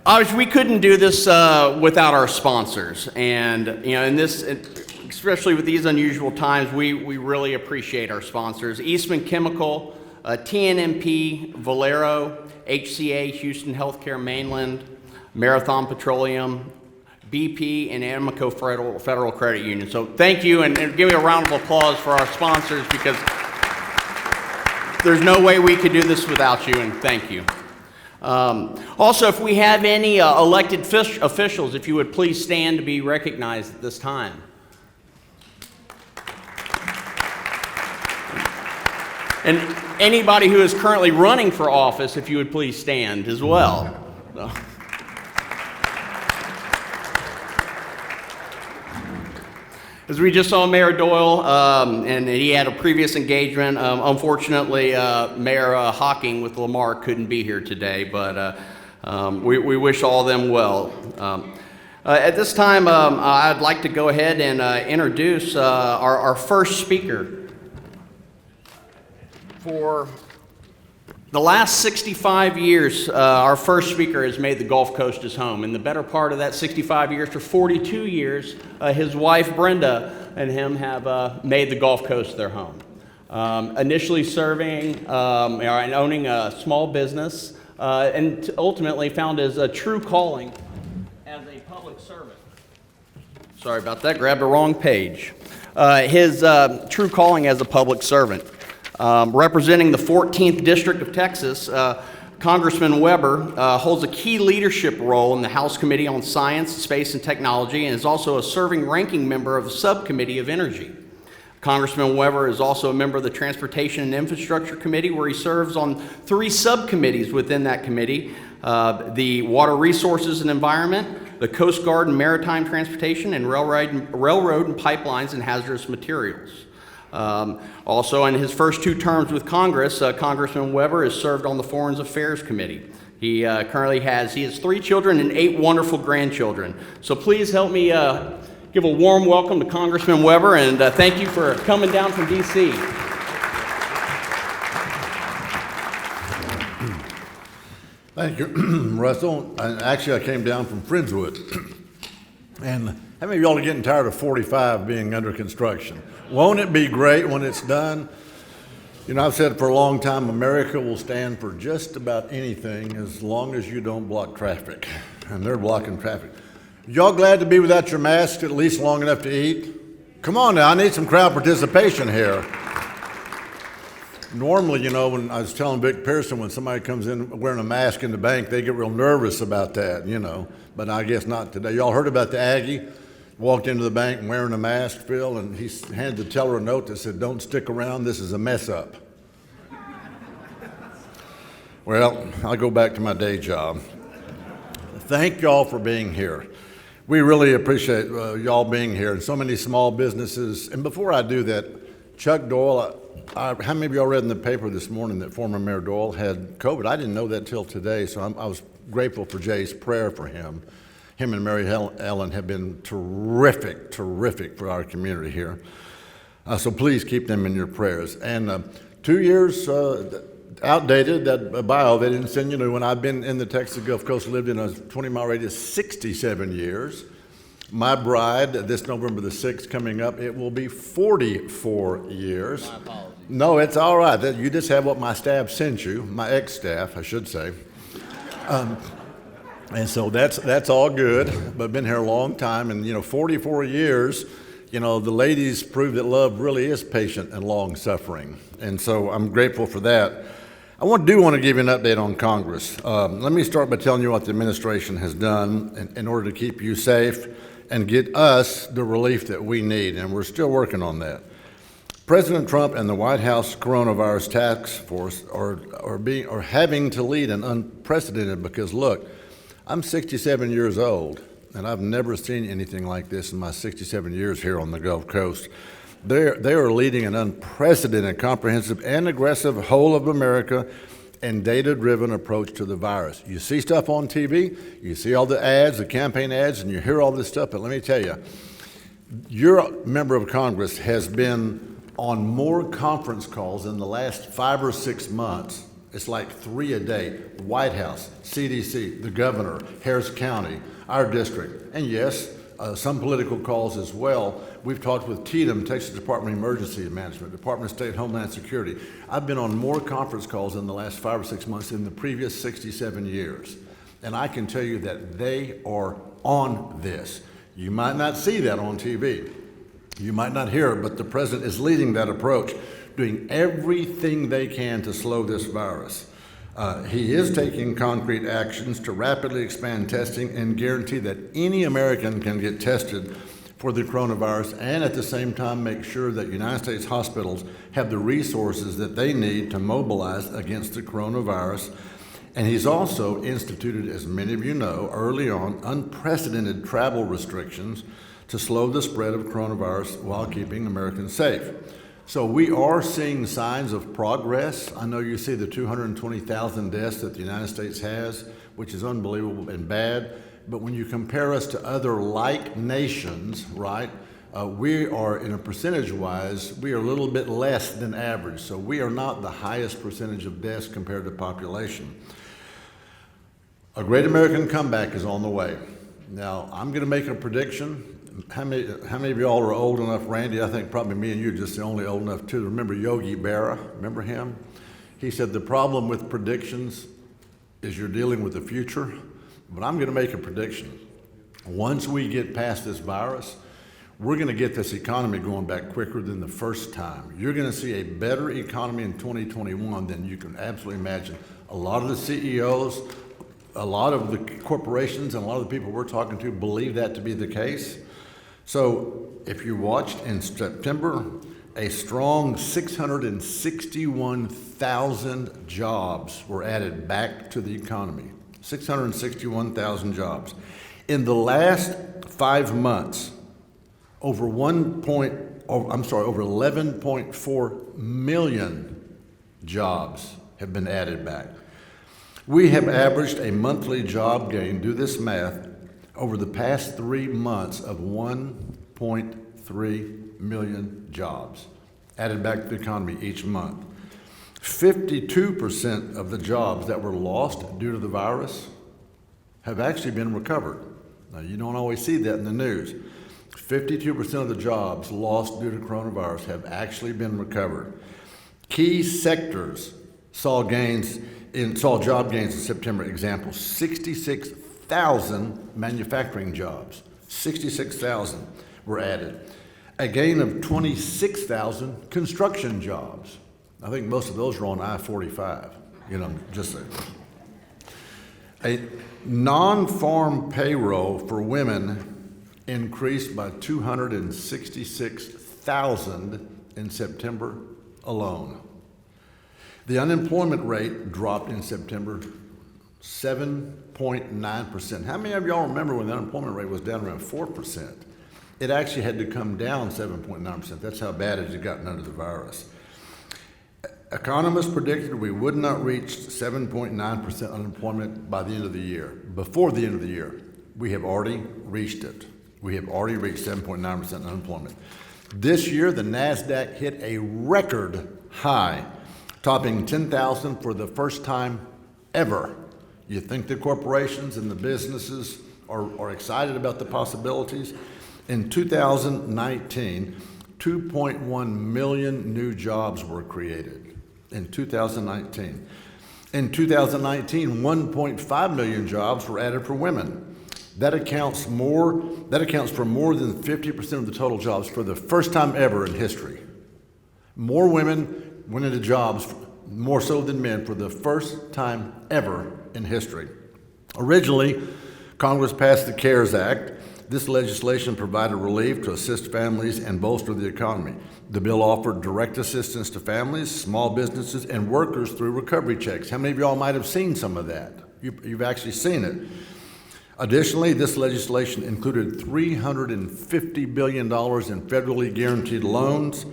Obviously, we couldn't do this without our sponsors, and in this, especially with these unusual times, we really appreciate our sponsors: Eastman Chemical, TNMP, Valero, HCA, Houston Healthcare Mainland, Marathon Petroleum, BP, and Amico Federal Credit Union. So thank you, and give me a round of applause for our sponsors, because there's no way we could do this without you, and thank you. Also, if we have any elected officials, if you would please stand to be recognized at this time. And anybody who is currently running for office, if you would please stand as well. As we just saw Mayor Doyle, and he had a previous engagement. Unfortunately, Mayor Hocking with Lamar couldn't be here today, but we wish all of them well. At this time, I'd like to go ahead and introduce our first speaker. For the last 65 years, our first speaker has made the Gulf Coast his home. In the better part of that 65 years, for 42 years, his wife Brenda and him have made the Gulf Coast their home. Initially serving and owning a small business, and ultimately found his true calling as a public servant. Sorry about that, grabbed the wrong page. His true calling as a public servant. Representing the 14th District of Texas, Congressman Weber holds a key leadership role in the House Committee on Science, Space, and Technology, and is also a serving ranking member of the Subcommittee of Energy. Congressman Weber is also a member of the Transportation and Infrastructure Committee, where he serves on 3 subcommittees within that committee: the Water Resources and Environment, the Coast Guard and Maritime Transportation, and Railroad and Pipelines and Hazardous Materials. Also, in his first 2 terms with Congress, Congressman Weber has served on the Foreign Affairs Committee. He currently has 3 children and 8 wonderful grandchildren. So please help me give a warm welcome to Congressman Weber, and thank you for coming down from D.C. Thank you, Russell. Actually, I came down from Friendswood. And how many of y'all are getting tired of 45 being under construction? Won't it be great when it's done? You know, I've said for a long time, America will stand for just about anything as long as you don't block traffic. And they're blocking traffic. Y'all glad to be without your mask at least long enough to eat? Come on now, I need some crowd participation here. Normally, you know, when I was telling Vic Pearson, when somebody comes in wearing a mask in the bank, they get real nervous about that, you know. But I guess not today. Y'all heard about the Aggie? Walked into the bank wearing a mask, Phil, and he handed the teller a note that said, "Don't stick around, this is a mess up." Well, I'll go back to my day job. Thank y'all for being here. We really appreciate y'all being here, and so many small businesses. And before I do that, Chuck Doyle, how many of y'all read in the paper this morning that former Mayor Doyle had COVID? I didn't know that till today, so I was grateful for Jay's prayer for him. Him and Mary Ellen have been terrific for our community here. So please keep them in your prayers. And 2 years outdated, that bio, they didn't send you new one. I've been in the Texas Gulf Coast, lived in a 20-mile radius 67 years. My bride, this November the 6th coming up, it will be 44 years. My apologies. No, it's all right. You just have what my staff sent you, my ex-staff, I should say. And so that's all good, but been here a long time, and 44 years, the ladies prove that love really is patient and long-suffering, and so I'm grateful for that. I want to give you an update on Congress. Let me start by telling you what the administration has done in order to keep you safe and get us the relief that we need, and we're still working on that. President Trump and the White House coronavirus task force are having to lead an unprecedented, because look, I'm 67 years old, and I've never seen anything like this in my 67 years here on the Gulf Coast. They are leading an unprecedented, comprehensive, and aggressive whole of America and data-driven approach to the virus. You see stuff on TV, you see all the ads, the campaign ads, and you hear all this stuff, but let me tell you, your member of Congress has been on more conference calls in the last 5 or 6 months It's like 3 a day. The White House, CDC, the governor, Harris County, our district, and yes, some political calls as well. We've talked with TDM, Texas Department of Emergency Management, Department of State Homeland Security. I've been on more conference calls in the last 5 or 6 months than the previous 67 years. And I can tell you that they are on this. You might not see that on TV. You might not hear it, but the president is leading that approach, doing everything they can to slow this virus. He is taking concrete actions to rapidly expand testing and guarantee that any American can get tested for the coronavirus, and at the same time make sure that United States hospitals have the resources that they need to mobilize against the coronavirus. And he's also instituted, as many of you know, early on, unprecedented travel restrictions to slow the spread of coronavirus while keeping Americans safe. So we are seeing signs of progress. I know you see the 220,000 deaths that the United States has, which is unbelievable and bad. But when you compare us to other like nations, right, we are, in a percentage-wise, we are a little bit less than average. So we are not the highest percentage of deaths compared to population. A great American comeback is on the way. Now, I'm going to make a prediction. How many of y'all are old enough, Randy? I think probably me and you are just the only old enough to remember Yogi Berra. Remember him? He said the problem with predictions is you're dealing with the future. But I'm going to make a prediction. Once we get past this virus, we're going to get this economy going back quicker than the first time. You're going to see a better economy in 2021 than you can absolutely imagine. A lot of the CEOs, a lot of the corporations, and a lot of the people we're talking to believe that to be the case. So if you watched in September, a strong 661,000 jobs were added back to the economy. 661,000 jobs. In the last 5 months, over 11.4 million jobs have been added back. We have averaged a monthly job gain, do this math, over the past 3 months of 1.3 million jobs added back to the economy each month. 52% of the jobs that were lost due to the virus have actually been recovered. Now, you don't always see that in the news. 52% of the jobs lost due to coronavirus have actually been recovered. Key sectors saw job gains in September. Example, 66,000 manufacturing jobs. 66,000 were added. A gain of 26,000 construction jobs. I think most of those are on I-45, just saying. A non-farm payroll for women increased by 266,000 in September alone. The unemployment rate dropped in September 7.9%. How many of y'all remember when the unemployment rate was down around 4%? It actually had to come down 7.9%. That's how bad it had gotten under the virus. Economists predicted we would not reach 7.9% unemployment by the end of the year. Before the end of the year, we have already reached it. We have already reached 7.9% unemployment. This year, the NASDAQ hit a record high, topping 10,000 for the first time ever. You think the corporations and the businesses are excited about the possibilities? In 2019, 2.1 million new jobs were created. In 2019. In 2019, 1.5 million jobs were added for women. That accounts for more than 50% of the total jobs for the first time ever in history. More women went into jobs, more so than men, for the first time ever in history. Originally, Congress passed the CARES Act. This legislation provided relief to assist families and bolster the economy. The bill offered direct assistance to families, small businesses, and workers through recovery checks. How many of y'all might have seen some of that? You've actually seen it. Additionally, this legislation included $350 billion in federally guaranteed loans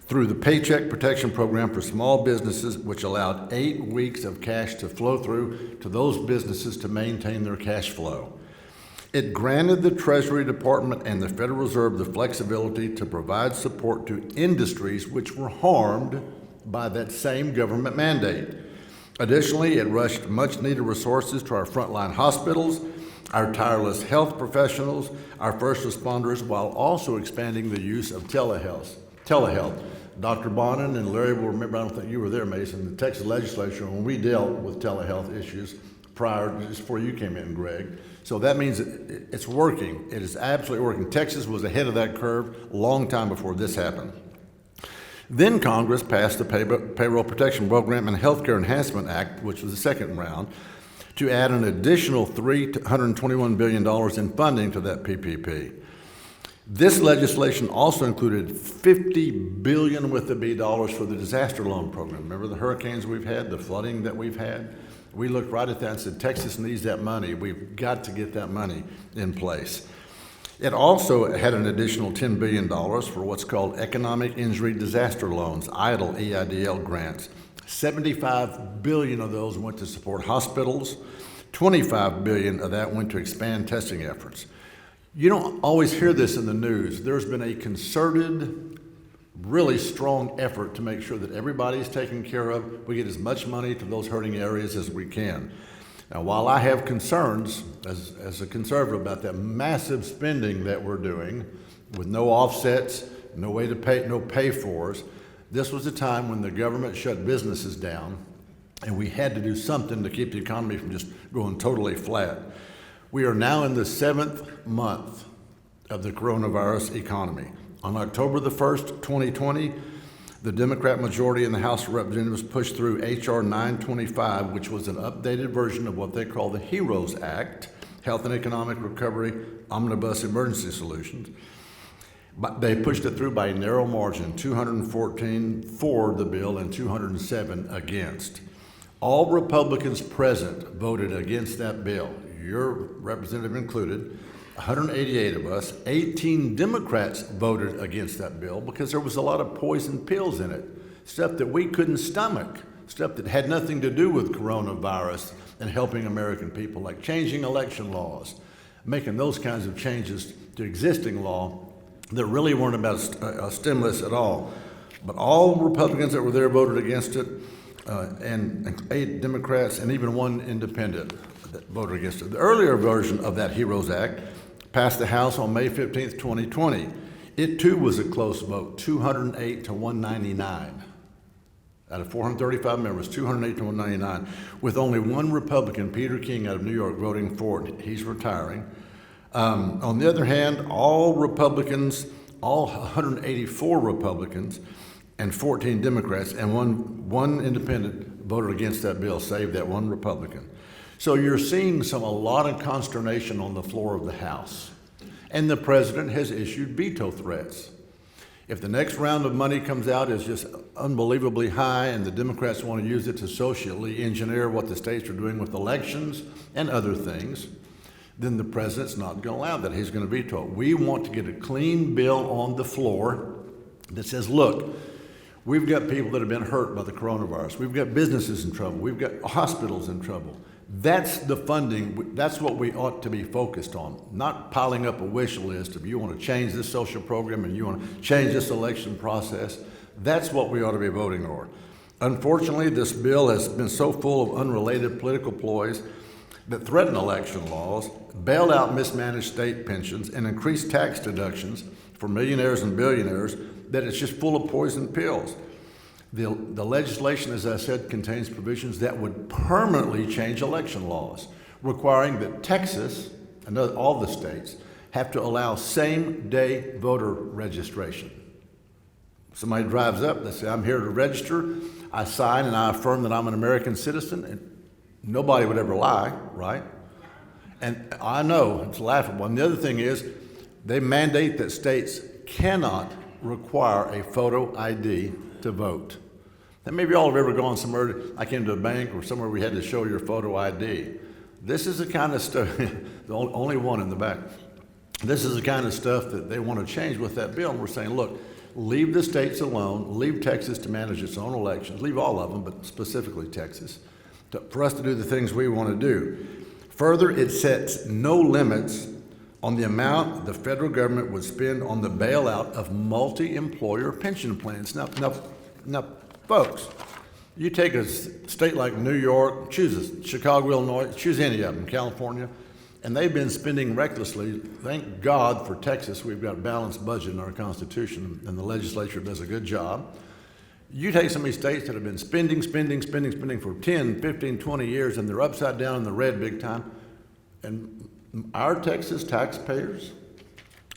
through the Paycheck Protection Program for small businesses, which allowed 8 weeks of cash to flow through to those businesses to maintain their cash flow. It granted the Treasury Department and the Federal Reserve the flexibility to provide support to industries which were harmed by that same government mandate. Additionally, it rushed much-needed resources to our frontline hospitals, our tireless health professionals, our first responders, while also expanding the use of telehealth. Dr. Bonin and Larry will remember, I don't think you were there, Mason, the Texas legislature, when we dealt with telehealth issues just before you came in, Greg. So that means it's working. It is absolutely working. Texas was ahead of that curve a long time before this happened. Then Congress passed the Payroll Protection Program and Healthcare Enhancement Act, which was the second round, to add an additional $321 billion in funding to that PPP. This legislation also included $50 billion with the B dollars for the disaster loan program. Remember the hurricanes we've had, the flooding that we've had? We looked right at that and said, Texas needs that money. We've got to get that money in place. It also had an additional $10 billion for what's called Economic Injury Disaster Loans, EIDL grants. $75 billion of those went to support hospitals. $25 billion of that went to expand testing efforts. You don't always hear this in the news. There's been a concerted, really strong effort to make sure that everybody's taken care of. We get as much money to those hurting areas as we can. Now, while I have concerns as a conservative about that massive spending that we're doing with no offsets, no way to pay, no pay-fors, this was a time when the government shut businesses down and we had to do something to keep the economy from just going totally flat. We are now in the 7th month of the coronavirus economy. On October the 1st, 2020, the Democrat majority in the House of Representatives pushed through H.R. 925, which was an updated version of what they call the HEROES Act, Health and Economic Recovery Omnibus Emergency Solutions. But they pushed it through by a narrow margin, 214 for the bill and 207 against. All Republicans present voted against that bill, your representative included. 188 of us, 18 Democrats voted against that bill because there was a lot of poison pills in it, stuff that we couldn't stomach, stuff that had nothing to do with coronavirus and helping American people, like changing election laws, making those kinds of changes to existing law that really weren't about a stimulus at all. But all Republicans that were there voted against it, and 8 Democrats and even 1 independent that voted against it. The earlier version of that HEROES Act passed the House on May 15th, 2020. It too was a close vote, 208 to 199. Out of 435 members, 208 to 199, with only 1 Republican, Peter King out of New York, voting for it. He's retiring. On the other hand, all Republicans, all 184 Republicans, and 14 Democrats, and one independent voted against that bill, save that 1 Republican. So you're seeing a lot of consternation on the floor of the House. And the president has issued veto threats. If the next round of money comes out is just unbelievably high and the Democrats want to use it to socially engineer what the states are doing with elections and other things, then the president's not going to allow that. He's going to veto it. We want to get a clean bill on the floor that says, look, we've got people that have been hurt by the coronavirus. We've got businesses in trouble. We've got hospitals in trouble. That's the funding. That's what we ought to be focused on, not piling up a wish list of you want to change this social program and you want to change this election process. That's what we ought to be voting on. Unfortunately, this bill has been so full of unrelated political ploys that threaten election laws, bail out mismanaged state pensions, and increase tax deductions for millionaires and billionaires that it's just full of poison pills. The legislation, as I said, contains provisions that would permanently change election laws, requiring that Texas and all the states have to allow same-day voter registration. Somebody drives up, they say, I'm here to register, I sign and I affirm that I'm an American citizen, and nobody would ever lie, right? And I know, it's laughable. And the other thing is, they mandate that states cannot require a photo ID to vote. And maybe y'all have ever gone somewhere, like into a bank or somewhere we had to show your photo ID. This is the kind of stuff, the only one in the back. This is the kind of stuff that they want to change with that bill. And we're saying, look, leave the states alone, leave Texas to manage its own elections, leave all of them, but specifically Texas, for us to do the things we want to do. Further, it sets no limits on the amount the federal government would spend on the bailout of multi-employer pension plans. Now, folks, You take a state like New York, Chicago, Illinois, choose any of them, California, and they've been spending recklessly. Thank God for Texas, we've got a balanced budget in our Constitution, and the legislature does a good job. You take some of these states that have been spending for 10, 15, 20 years, and they're upside down in the red big time, and our Texas taxpayers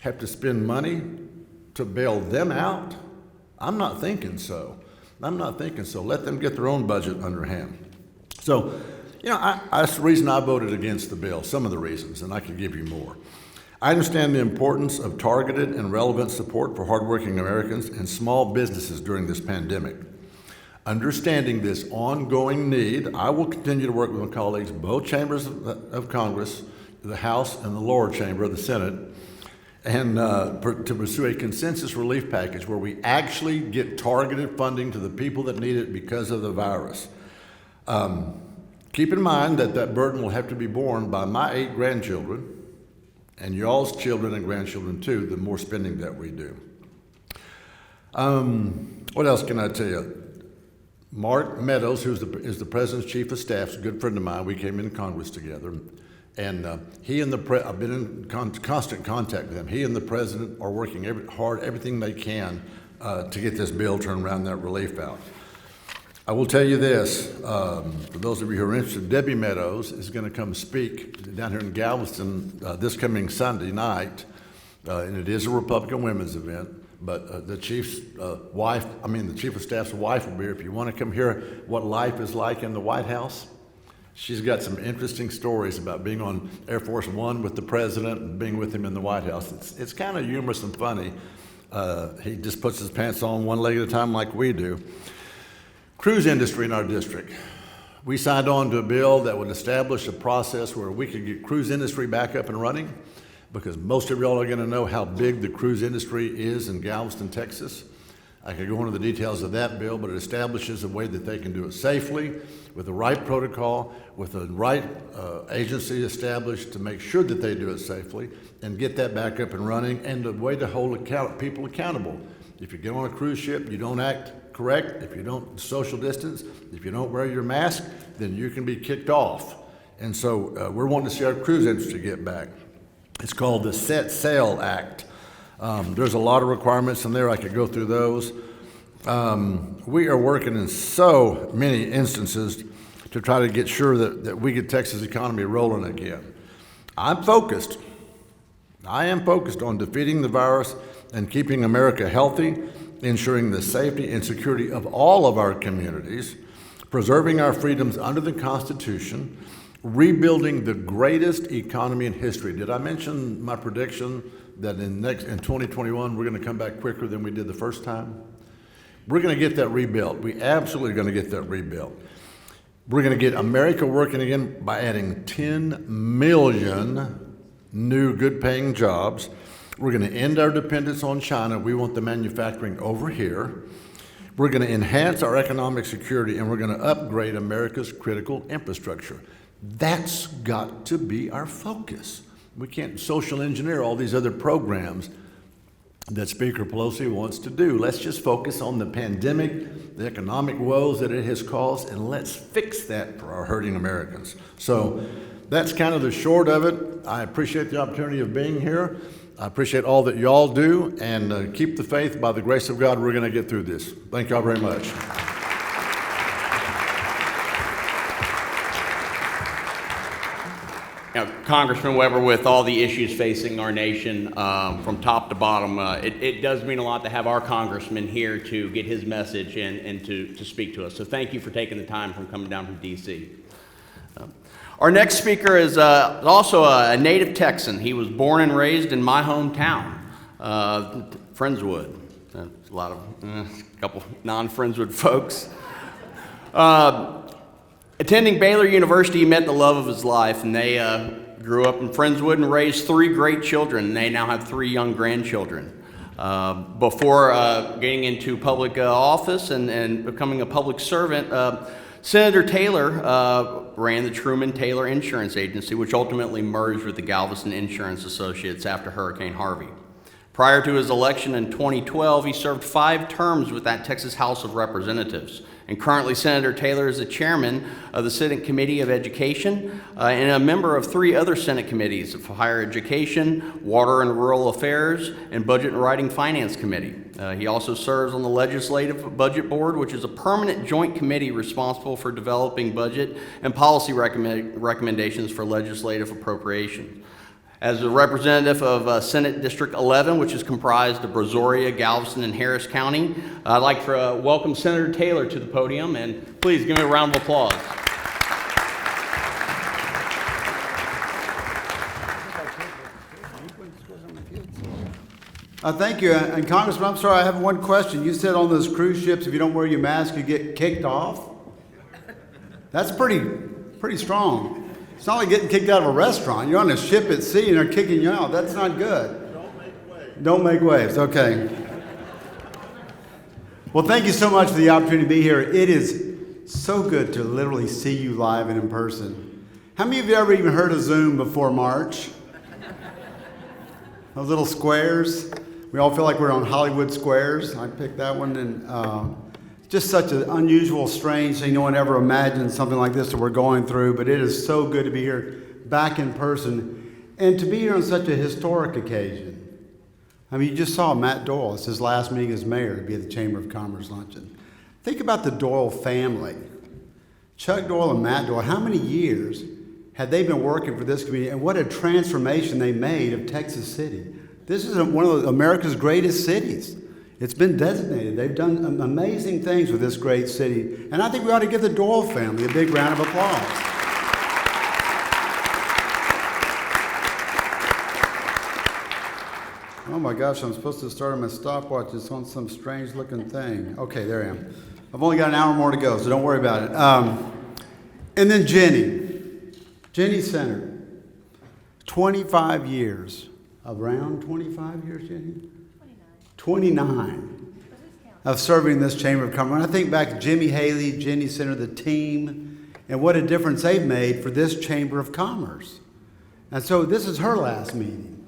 have to spend money to bail them out? I'm not thinking so. Let them get their own budget underhand. So, that's the reason I voted against the bill, some of the reasons, and I could give you more. I understand the importance of targeted and relevant support for hardworking Americans and small businesses during this pandemic. Understanding this ongoing need, I will continue to work with my colleagues, both chambers of Congress, the House and the lower chamber of the Senate, and to pursue a consensus relief package where we actually get targeted funding to the people that need it because of the virus. Keep in mind that burden will have to be borne by my 8 grandchildren and y'all's children and grandchildren too, the more spending that we do. What else can I tell you? Mark Meadows, who is the President's Chief of Staff, is a good friend of mine. We came into Congress together. And I've been in constant contact with him. He and the President are working hard, everything they can to get this bill turned around, that relief out. I will tell you this, for those of you who are interested, Debbie Meadows is going to come speak down here in Galveston this coming Sunday night, and it is a Republican women's event, but the Chief of Staff's wife will be here. If you want to come hear what life is like in the White House, she's got some interesting stories about being on Air Force One with the President and being with him in the White House. It's kind of humorous and funny. He just puts his pants on one leg at a time like we do. Cruise industry in our district. We signed on to a bill that would establish a process where we could get cruise industry back up and running, because most of y'all are going to know how big the cruise industry is in Galveston, Texas. I could go into the details of that bill, but it establishes a way that they can do it safely, with the right protocol, with the right agency established to make sure that they do it safely, and get that back up and running, and a way to hold people accountable. If you get on a cruise ship, you don't act correct, if you don't social distance, if you don't wear your mask, then you can be kicked off. And so we're wanting to see our cruise industry get back. It's called the Set Sail Act. There's a lot of requirements in there. I could go through those. We are working in so many instances to try to get sure that we get Texas economy rolling again. I am focused on defeating the virus and keeping America healthy, ensuring the safety and security of all of our communities, preserving our freedoms under the Constitution, rebuilding the greatest economy in history. Did I mention my prediction that in 2021 we're going to come back quicker than we did the first time? We're going to get that rebuilt. We absolutely going to get that rebuilt. We're going to get America working again by adding 10 million new good-paying jobs. We're going to end our dependence on China. We want the manufacturing over here. We're going to enhance our economic security, and we're going to upgrade America's critical infrastructure. That's got to be our focus. We can't social engineer all these other programs that Speaker Pelosi wants to do. Let's just focus on the pandemic, the economic woes that it has caused, and let's fix that for our hurting Americans. So that's kind of the short of it. I appreciate the opportunity of being here. I appreciate all that y'all do, and keep the faith. By the grace of God, we're going to get through this. Thank y'all very much. Congressman Weber, with all the issues facing our nation from top to bottom, it does mean a lot to have our congressman here to get his message and to speak to us. So thank you for taking the time from coming down from D.C. Our next speaker is also a native Texan. He was born and raised in my hometown, Friendswood. A couple non-Friendswood folks. Attending Baylor University, he met the love of his life, and they grew up in Friendswood and raised 3 great children. And they now have 3 young grandchildren. Before getting into public office and becoming a public servant, Senator Taylor ran the Truman Taylor Insurance Agency, which ultimately merged with the Galveston Insurance Associates after Hurricane Harvey. Prior to his election in 2012, he served 5 terms with that Texas House of Representatives. And currently, Senator Taylor is the chairman of the Senate Committee of Education and a member of 3 other Senate committees of Higher Education, Water and Rural Affairs, and Budget and Writing Finance Committee. He also serves on the Legislative Budget Board, which is a permanent joint committee responsible for developing budget and policy recommendations for legislative appropriations. As a representative of Senate District 11, which is comprised of Brazoria, Galveston, and Harris County, I'd like to welcome Senator Taylor to the podium, and please give me a round of applause. Thank you. And Congressman, I'm sorry, I have one question. You said on those cruise ships, if you don't wear your mask, you get kicked off. That's pretty strong. It's not like getting kicked out of a restaurant. You're on a ship at sea and they're kicking you out. That's not good. Don't make waves. Don't make waves. Okay. Well, thank you so much for the opportunity to be here. It is so good to literally see you live and in person. How many of you ever even heard of Zoom before March? Those little squares. We all feel like we're on Hollywood Squares. I picked that one, and just such an unusual, strange thing. No one ever imagined something like this that we're going through, but it is so good to be here back in person and to be here on such a historic occasion. I mean, you just saw Matt Doyle. It's his last meeting as mayor to be at the Chamber of Commerce Luncheon. Think about the Doyle family. Chuck Doyle and Matt Doyle, how many years had they been working for this community, and what a transformation they made of Texas City. This is one of America's greatest cities. It's been designated. They've done amazing things with this great city. And I think we ought to give the Doyle family a big round of applause. Oh my gosh, I'm supposed to start on my stopwatch. It's on some strange looking thing. Okay, there I am. I've only got an hour more to go, so don't worry about it. And then Jenny Center. 25 years. Around 25 years, Jenny? 29 of serving in this Chamber of Commerce. When I think back to Jimmy Haley, Jenny Center, the team, and what a difference they've made for this Chamber of Commerce. And so this is her last meeting.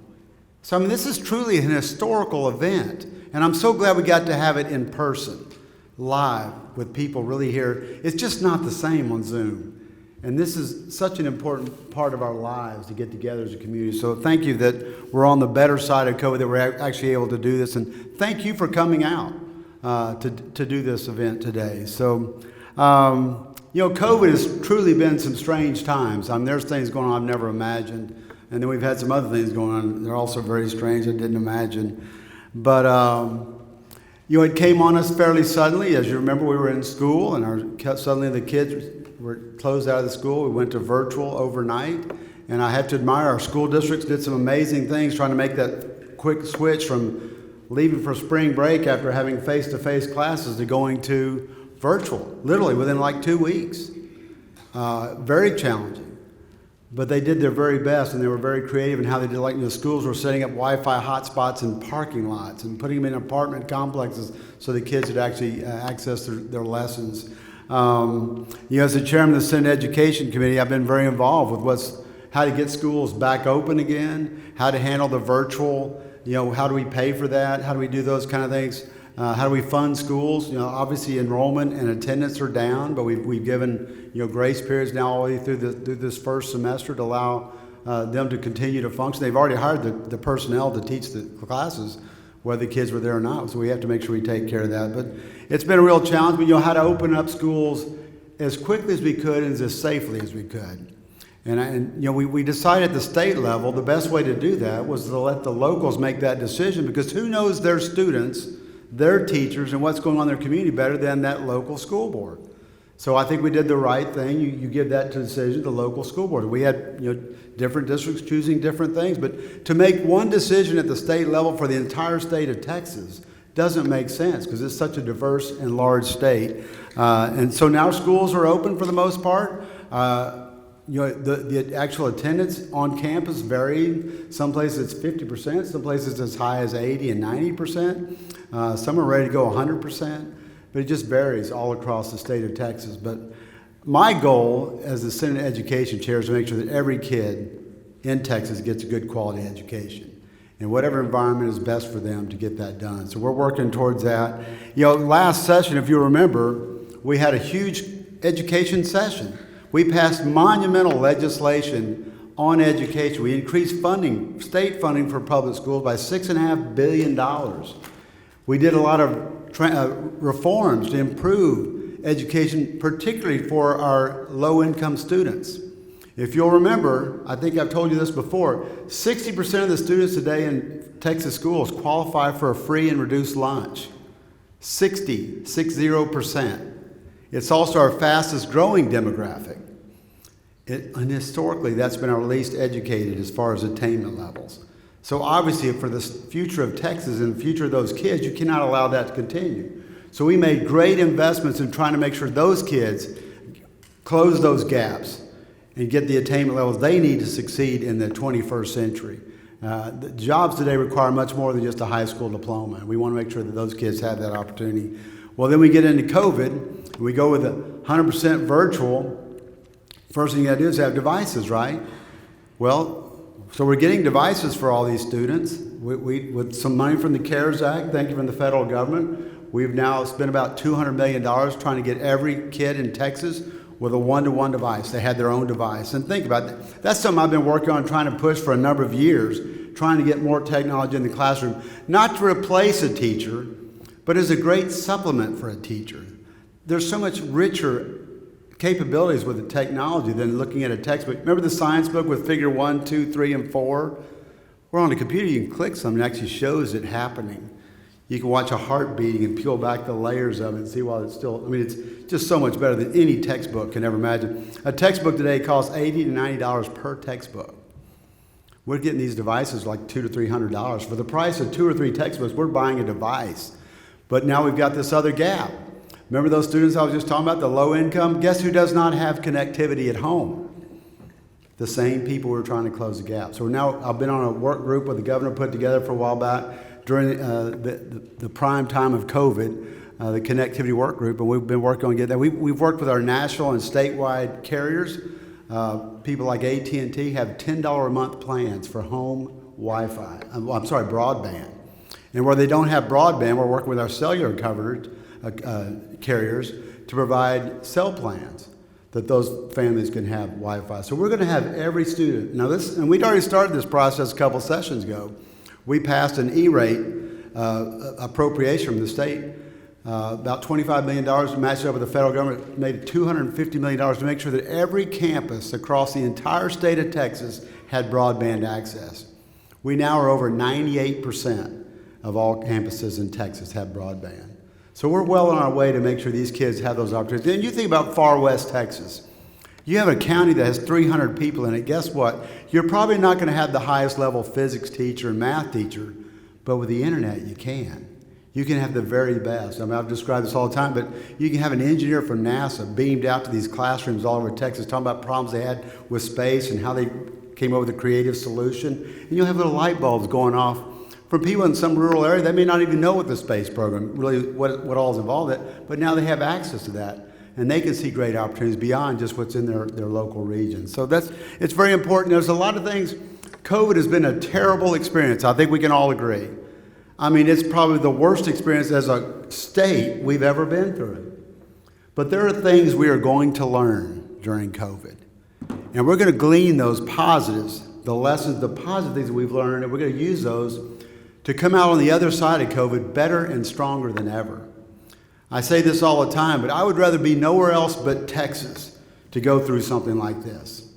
So I mean, this is truly an historical event. And I'm so glad we got to have it in person, live, with people really here. It's just not the same on Zoom. And this is such an important part of our lives to get together as a community. So thank you that we're on the better side of COVID, that we're actually able to do this. And thank you for coming out to do this event today. So, COVID has truly been some strange times. I mean, there's things going on I've never imagined. And then we've had some other things going on. They're also very strange I didn't imagine. But, it came on us fairly suddenly. As you remember, we were in school, and suddenly the kids were closed out of the school. We went to virtual overnight, and I have to admire our school districts did some amazing things trying to make that quick switch from leaving for spring break after having face-to-face classes to going to virtual, literally within like 2 weeks. Very challenging. But they did their very best, and they were very creative in how they did. Schools were setting up Wi-Fi hotspots in parking lots and putting them in apartment complexes so the kids could actually access their lessons. As the chairman of the Senate Education Committee, I've been very involved with how to get schools back open again, how to handle the virtual, how do we pay for that, how do we do those kind of things, how do we fund schools. Obviously enrollment and attendance are down, but we've given grace periods now all the way through this first semester to allow them to continue to function. They've already hired the personnel to teach the classes, whether the kids were there or not, so we have to make sure we take care of that. But it's been a real challenge. We how to open up schools as quickly as we could and as safely as we could. And we decided at the state level the best way to do that was to let the locals make that decision, because who knows their students, their teachers, and what's going on in their community better than that local school board. So I think we did the right thing. You give that decision to the local school board. We had different districts choosing different things, but to make one decision at the state level for the entire state of Texas doesn't make sense because it's such a diverse and large state. And so now schools are open for the most part. The actual attendance on campus varied. Some places it's 50%, some places as high as 80 and 90%. Some are ready to go 100%, but it just varies all across the state of Texas. But my goal as the Senate Education Chair is to make sure that every kid in Texas gets a good quality education. and whatever environment is best for them to get that done. So we're working towards that. Last session, if you remember, we had a huge education session. We passed monumental legislation on education. We increased funding, state funding for public schools by $6.5 billion. We did a lot of reforms to improve education, particularly for our low-income students. If you'll remember, I think I've told you this before, 60% of the students today in Texas schools qualify for a free and reduced lunch. 60%. It's also our fastest growing demographic. And historically, that's been our least educated as far as attainment levels. So obviously, for the future of Texas and the future of those kids, you cannot allow that to continue. So we made great investments in trying to make sure those kids close those gaps and get the attainment levels they need to succeed in the 21st century. The jobs today require much more than just a high school diploma. And we want to make sure that those kids have that opportunity. Well, then we get into COVID, and we go with 100% virtual. First thing you got to do is have devices, right? Well, so we're getting devices for all these students. With some money from the CARES Act, thank you, from the federal government, we've now spent about $200 million trying to get every kid in Texas with a one-to-one device. They had their own device. And think about that. That's something I've been working on, trying to push for a number of years, trying to get more technology in the classroom, not to replace a teacher, but as a great supplement for a teacher. There's so much richer capabilities with the technology than looking at a textbook. Remember the science book with figure 1, 2, 3, and 4? Well, on a computer, you can click something that actually shows it happening. You can watch a heart beating and peel back the layers of it and see while it's still, it's just so much better than any textbook can ever imagine. A textbook today costs $80 to $90 per textbook. We're getting these devices like $200 to $300. For the price of 2 or 3 textbooks, we're buying a device. But now we've got this other gap. Remember those students I was just talking about, the low income? Guess who does not have connectivity at home? The same people we're trying to close the gap. So now I've been on a work group with the governor put together for a while back during the prime time of COVID, the connectivity work group, and we've been working on getting that. We've worked with our national and statewide carriers. People like AT&T have $10 a month plans for home Wi-Fi. Broadband. And where they don't have broadband, we're working with our cellular carriers to provide cell plans that those families can have Wi-Fi. So we're going to have every student. Now and we'd already started this process a couple sessions ago. We passed an E-rate appropriation from the state, about $25 million matched up with the federal government, made $250 million to make sure that every campus across the entire state of Texas had broadband access. We now are over 98% of all campuses in Texas have broadband. So we're well on our way to make sure these kids have those opportunities. And you think about far west Texas. You have a county that has 300 people in it. Guess what? You're probably not going to have the highest level physics teacher and math teacher, but with the internet you can. You can have the very best. I've described this all the time, but you can have an engineer from NASA beamed out to these classrooms all over Texas talking about problems they had with space and how they came up with a creative solution. And you'll have little light bulbs going off for people in some rural area. They may not even know what the space program, really what all is involved in it, but now they have access to that. And they can see great opportunities beyond just what's in their local region. So it's very important. There's a lot of things. COVID has been a terrible experience. I think we can all agree. It's probably the worst experience as a state we've ever been through. But there are things we are going to learn during COVID. And we're going to glean those positives, the lessons, the positive things that we've learned, and we're going to use those to come out on the other side of COVID better and stronger than ever. I say this all the time, but I would rather be nowhere else but Texas to go through something like this.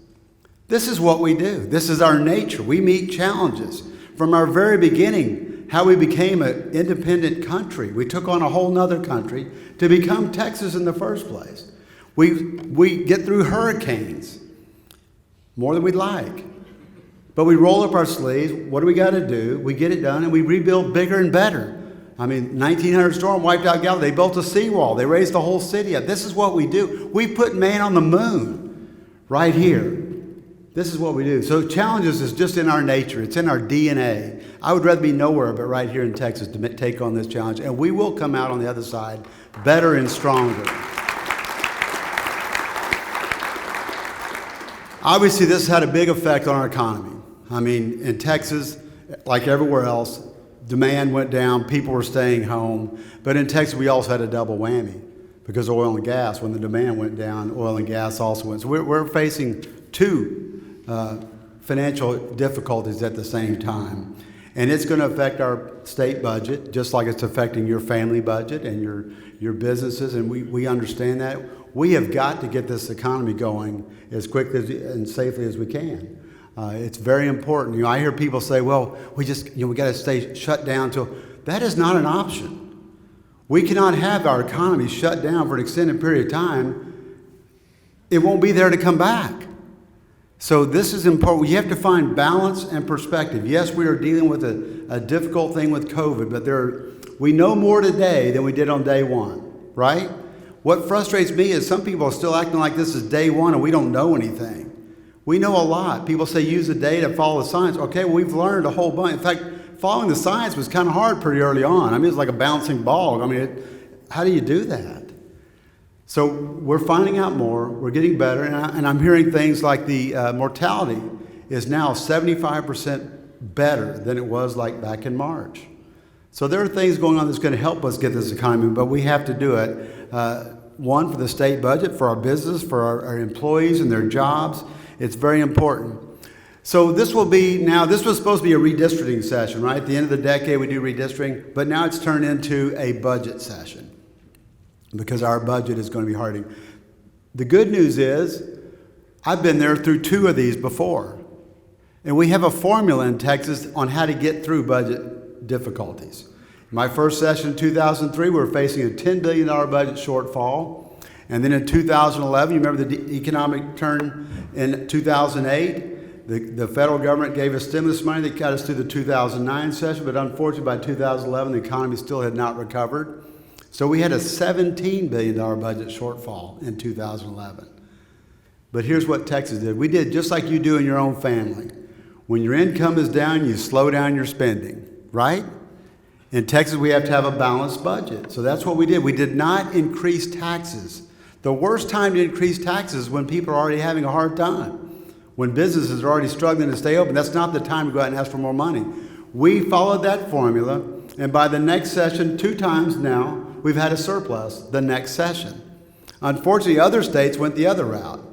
This is what we do. This is our nature. We meet challenges. From our very beginning, how we became an independent country. We took on a whole nother country to become Texas in the first place. We get through hurricanes more than we'd like. But we roll up our sleeves. What do we got to do? We get it done, and we rebuild bigger and better. 1900 storm wiped out Galilee. They built a seawall. They raised the whole city up. This is what we do. We put man on the moon right here. This is what we do. So challenges is just in our nature. It's in our DNA. I would rather be nowhere but right here in Texas to take on this challenge. And we will come out on the other side better and stronger. Obviously, this had a big effect on our economy. In Texas, like everywhere else, demand went down, people were staying home. But in Texas, we also had a double whammy because oil and gas, when the demand went down, oil and gas also went. So we're facing two financial difficulties at the same time. And it's going to affect our state budget, just like it's affecting your family budget and your businesses, and we understand that. We have got to get this economy going as quickly and safely as we can. It's very important. I hear people say, well, we got to stay shut down till. That is not an option. We cannot have our economy shut down for an extended period of time. It won't be there to come back. So this is important. You have to find balance and perspective. Yes, we are dealing with a difficult thing with COVID, but we know more today than we did on day one, right? What frustrates me is some people are still acting like this is day one and we don't know anything. We know a lot. People say use the data, follow the science. Okay, well, we've learned a whole bunch. In fact, following the science was kind of hard pretty early on. I mean, it's like a bouncing ball. I mean, how do you do that? So we're finding out more. We're getting better. And I'm hearing things like the mortality is now 75% better than it was like back in March. So there are things going on that's going to help us get this economy, but we have to do it. One, for the state budget, for our business, for our employees and their jobs. It's very important. So this was supposed to be a redistricting session, right? At the end of the decade, we do redistricting, but now it's turned into a budget session because our budget is going to be hurting. The good news is I've been there through two of these before, and we have a formula in Texas on how to get through budget difficulties. My first session in 2003, we were facing a $10 billion budget shortfall. And then in 2011, you remember the economic turn in 2008? The federal government gave us stimulus money that got us through the 2009 session, but unfortunately by 2011, the economy still had not recovered. So we had a $17 billion budget shortfall in 2011. But here's what Texas did. We did just like you do in your own family. When your income is down, you slow down your spending, right? In Texas, we have to have a balanced budget. So that's what we did. We did not increase taxes. The worst time to increase taxes is when people are already having a hard time. When businesses are already struggling to stay open, that's not the time to go out and ask for more money. We followed that formula, and by the next session, 2 times now, we've had a surplus the next session. Unfortunately, other states went the other route.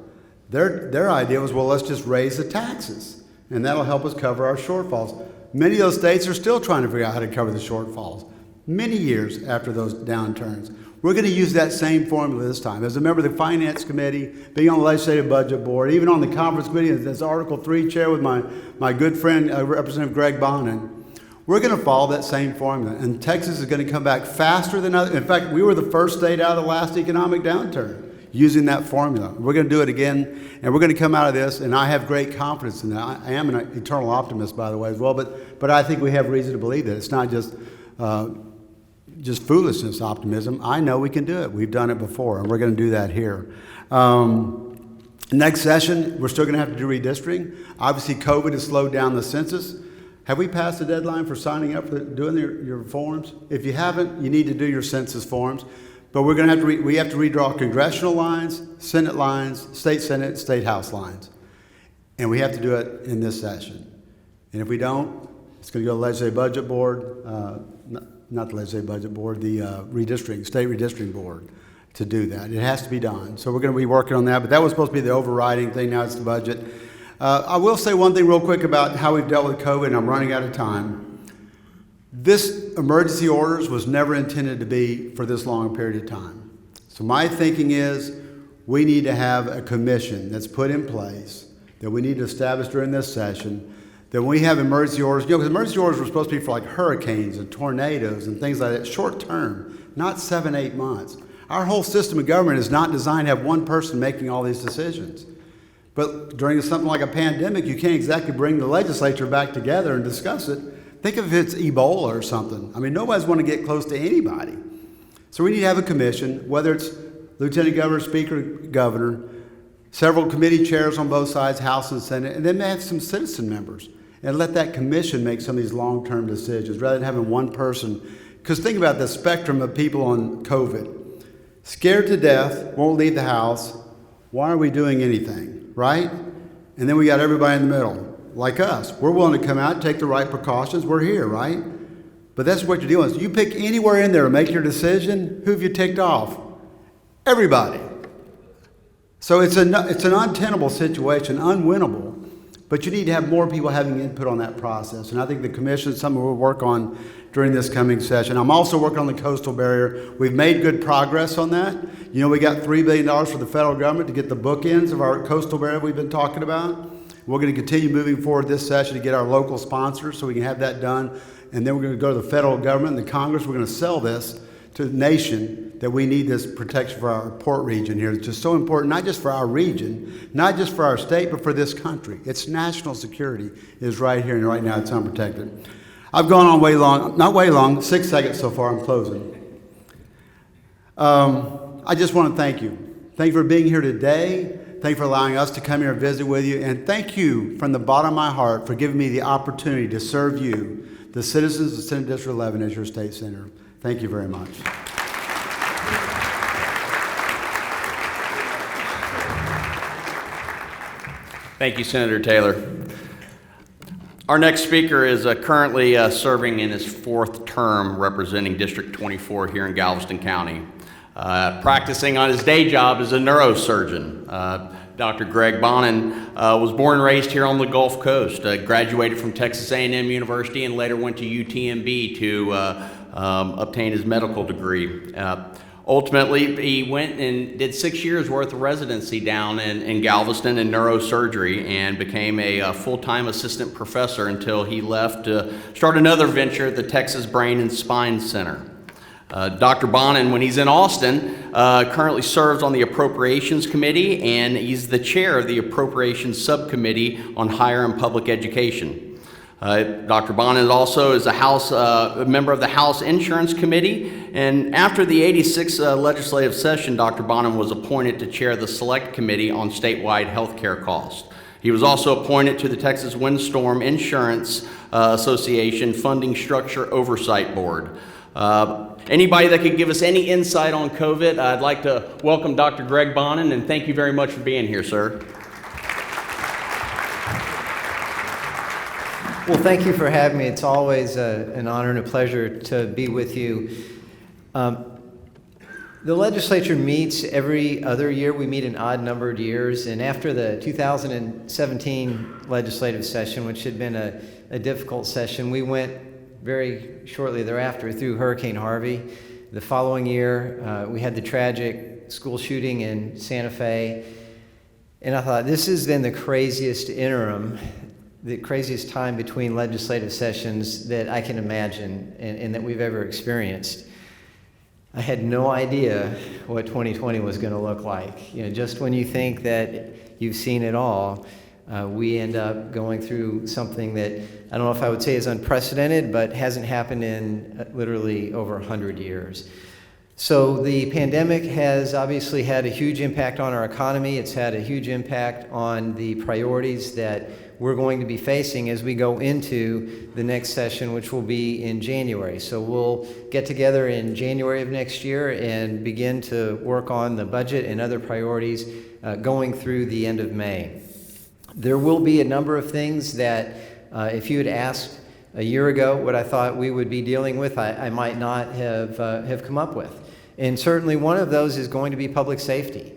Their idea was, well, let's just raise the taxes, and that'll help us cover our shortfalls. Many of those states are still trying to figure out how to cover the shortfalls, many years after those downturns. We're going to use that same formula this time. As a member of the Finance Committee, being on the Legislative Budget Board, even on the Conference Committee as Article 3 Chair with my good friend, Representative Greg Bonin, we're going to follow that same formula. And Texas is going to come back faster than others. In fact, we were the first state out of the last economic downturn using that formula. We're going to do it again, and we're going to come out of this, and I have great confidence in that. I am an eternal optimist, by the way, as well, but I think we have reason to believe that. It's not just foolishness optimism. I know we can do it. We've done it before, and we're going to do that here. Next session, we're still going to have to do redistricting. Obviously, COVID has slowed down the census. Have we passed the deadline for signing up for doing your forms? If you haven't, you need to do your census forms. But we're going to have to we have to redraw congressional lines, Senate lines, state Senate, state House lines. And we have to do it in this session. And if we don't, it's going to go to the Legislative Budget Board, not the Legislative Budget Board, the State Redistricting Board to do that. It has to be done. So we're going to be working on that, but that was supposed to be the overriding thing. Now it's the budget. I will say one thing real quick about how we've dealt with COVID, and I'm running out of time. This emergency orders was never intended to be for this long a period of time. So my thinking is we need to have a commission that's put in place that we need to establish during this session, that when we have emergency orders, because emergency orders were supposed to be for like hurricanes and tornadoes and things like that, short term, not 7-8 months. Our whole system of government is not designed to have one person making all these decisions. But during something like a pandemic, you can't exactly bring the legislature back together and discuss it. Think of if it's Ebola or something. I mean, nobody's want to get close to anybody. So we need to have a commission, whether it's Lieutenant Governor, Speaker, Governor, several committee chairs on both sides, House and Senate, and then have some citizen members. And let that commission make some of these long-term decisions rather than having one person. Because think about the spectrum of people on COVID. Scared to death, won't leave the house. Why are we doing anything, right? And then we got everybody in the middle. like us. We're willing to come out, take the right precautions. We're here, right? But that's what you're dealing with. You pick anywhere in there and make your decision. Who have you ticked off? Everybody. So it's an untenable situation, unwinnable. But you need to have more people having input on that process. And I think the commission is something we'll work on during this coming session. I'm also working on the coastal barrier. We've made good progress on that. You know, we got $3 billion for the federal government to get the bookends of our coastal barrier we've been talking about. We're going to continue moving forward this session to get our local sponsors so we can have that done. And then we're going to go to the federal government and the Congress. We're going to sell this to the nation that we need this protection for our port region here. It's just so important, not just for our region, not just for our state, but for this country. It's national security is right here, and right now it's unprotected. I've gone on way long, not way long, 6 seconds so far, I'm closing. I just want to thank you. Thank you for being here today. Thank you for allowing us to come here and visit with you. And thank you from the bottom of my heart for giving me the opportunity to serve you, the citizens of Senate District 11, as your state senator. Thank you very much. Thank you, Senator Taylor. Our next speaker is currently serving in his 4th term representing District 24 here in Galveston County. Practicing on his day job as a neurosurgeon. Dr. Greg Bonin was born and raised here on the Gulf Coast, graduated from Texas A&M University and later went to UTMB to obtain his medical degree. Ultimately, he went and did 6 years worth of residency down in Galveston in neurosurgery and became a full-time assistant professor until he left to start another venture at the Texas Brain and Spine Center. Dr. Bonin, when he's in Austin, currently serves on the Appropriations Committee, and he's the chair of the Appropriations Subcommittee on Higher and Public Education. Dr. Bonin also is a member of the House Insurance Committee, and after the 86th legislative session, Dr. Bonin was appointed to chair the Select Committee on Statewide Health Care Costs. He was also appointed to the Texas Windstorm Insurance Association Funding Structure Oversight Board. Anybody that could give us any insight on COVID, I'd like to welcome Dr. Greg Bonin, and thank you very much for being here, sir. Well, thank you for having me. It's always an honor and a pleasure to be with you. The legislature meets every other year. We meet an odd numbered years, and after the 2017 legislative session, which had been a difficult session, we went very shortly thereafter through Hurricane Harvey. The following year, we had the tragic school shooting in Santa Fe, and I thought, this has been the craziest interim, the craziest time between legislative sessions that I can imagine and that we've ever experienced. I had no idea what 2020 was going to look like. You know, just when you think that you've seen it all, we end up going through something that I don't know if I would say is unprecedented, but hasn't happened in literally over 100 years. So the pandemic has obviously had a huge impact on our economy. It's had a huge impact on the priorities that we're going to be facing as we go into the next session, which will be in January. So we'll get together in January of next year and begin to work on the budget and other priorities going through the end of May. There will be a number of things that if you had asked a year ago what I thought we would be dealing with, I might not have come up with. And certainly one of those is going to be public safety.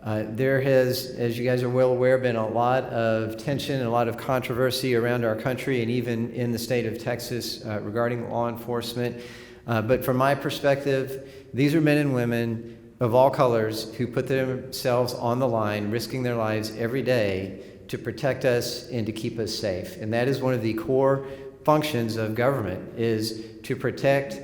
There has, as you guys are well aware, been a lot of tension and a lot of controversy around our country and even in the state of Texas regarding law enforcement. But from my perspective, these are men and women of all colors who put themselves on the line, risking their lives every day to protect us and to keep us safe. And that is one of the core functions of government, is to protect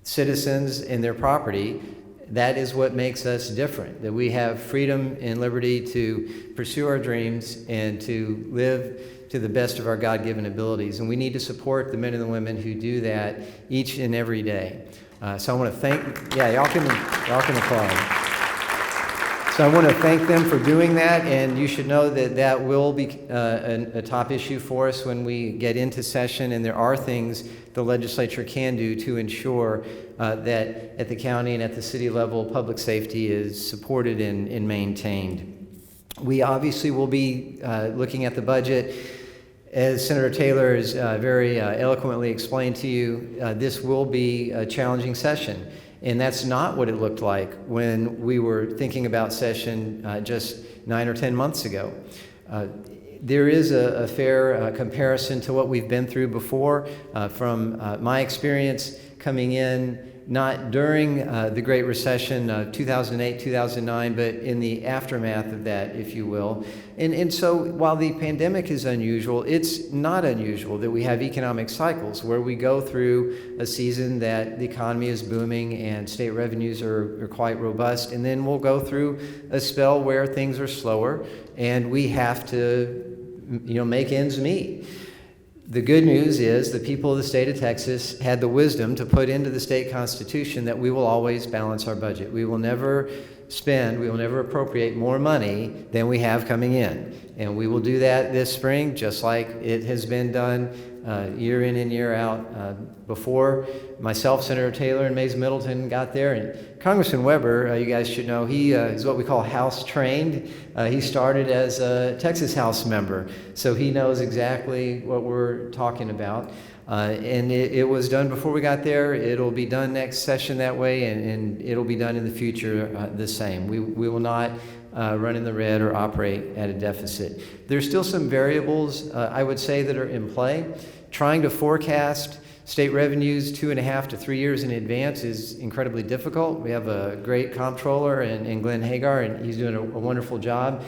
citizens and their property. That is what makes us different, that we have freedom and liberty to pursue our dreams and to live to the best of our God-given abilities. And we need to support the men and the women who do that each and every day. So I want to thank, y'all can applaud. So I want to thank them for doing that, and you should know that that will be a top issue for us when we get into session, and there are things the legislature can do to ensure that at the county and at the city level, public safety is supported and maintained. We obviously will be looking at the budget As Senator Taylor has very eloquently explained to you, this will be a challenging session. And that's not what it looked like when we were thinking about session just 9 or 10 months ago. There is a fair comparison to what we've been through before. From my experience coming in, not during the Great Recession of 2008, 2009, but in the aftermath of that, if you will. And so while the pandemic is unusual, it's not unusual that we have economic cycles where we go through a season that the economy is booming and state revenues are quite robust, and then we'll go through a spell where things are slower and we have to, make ends meet. The good news is the people of the state of Texas had the wisdom to put into the state constitution that we will always balance our budget. We will never appropriate more money than we have coming in. And we will do that this spring, just like it has been done year in and year out before myself, Senator Taylor, and Mays Middleton got there. And Congressman Weber, you guys should know, he is what we call House trained. He started as a Texas House member, so he knows exactly what we're talking about. And it was done before we got there. It'll be done next session that way, and it'll be done in the future the same. We will not run in the red or operate at a deficit. There's still some variables, I would say, that are in play. Trying to forecast state revenues 2.5 to 3 years in advance is incredibly difficult. We have a great comptroller in Glenn Hagar, and he's doing a wonderful job.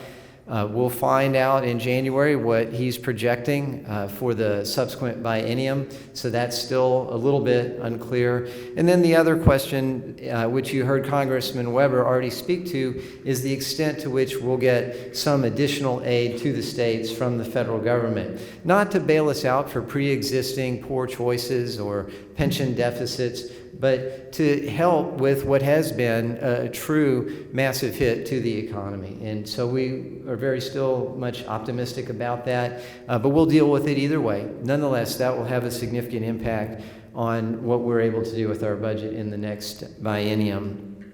We'll find out in January what he's projecting for the subsequent biennium, so that's still a little bit unclear. And then the other question, which you heard Congressman Weber already speak to, is the extent to which we'll get some additional aid to the states from the federal government. Not to bail us out for pre-existing poor choices or pension deficits, but to help with what has been a true massive hit to the economy. And so we are very still much optimistic about that, but we'll deal with it either way. Nonetheless, that will have a significant impact on what we're able to do with our budget in the next biennium.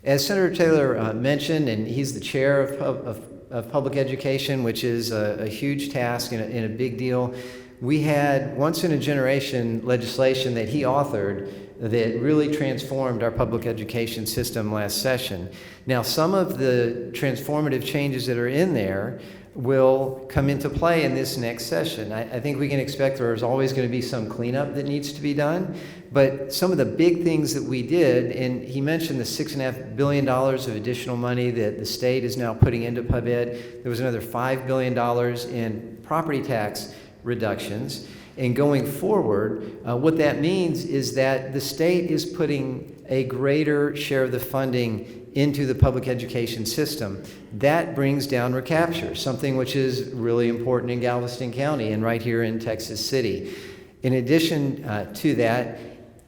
As Senator Taylor mentioned, and he's the chair of public education, which is a huge task and a big deal, we had once-in-a-generation legislation that he authored that really transformed our public education system last session. Now, some of the transformative changes that are in there will come into play in this next session. I think we can expect there's always going to be some cleanup that needs to be done, but some of the big things that we did, and he mentioned the $6.5 billion of additional money that the state is now putting into pub ed. There was another $5 billion in property tax reductions. And going forward, what that means is that the state is putting a greater share of the funding into the public education system. That brings down recapture, something which is really important in Galveston County and right here in Texas City. In addition to that,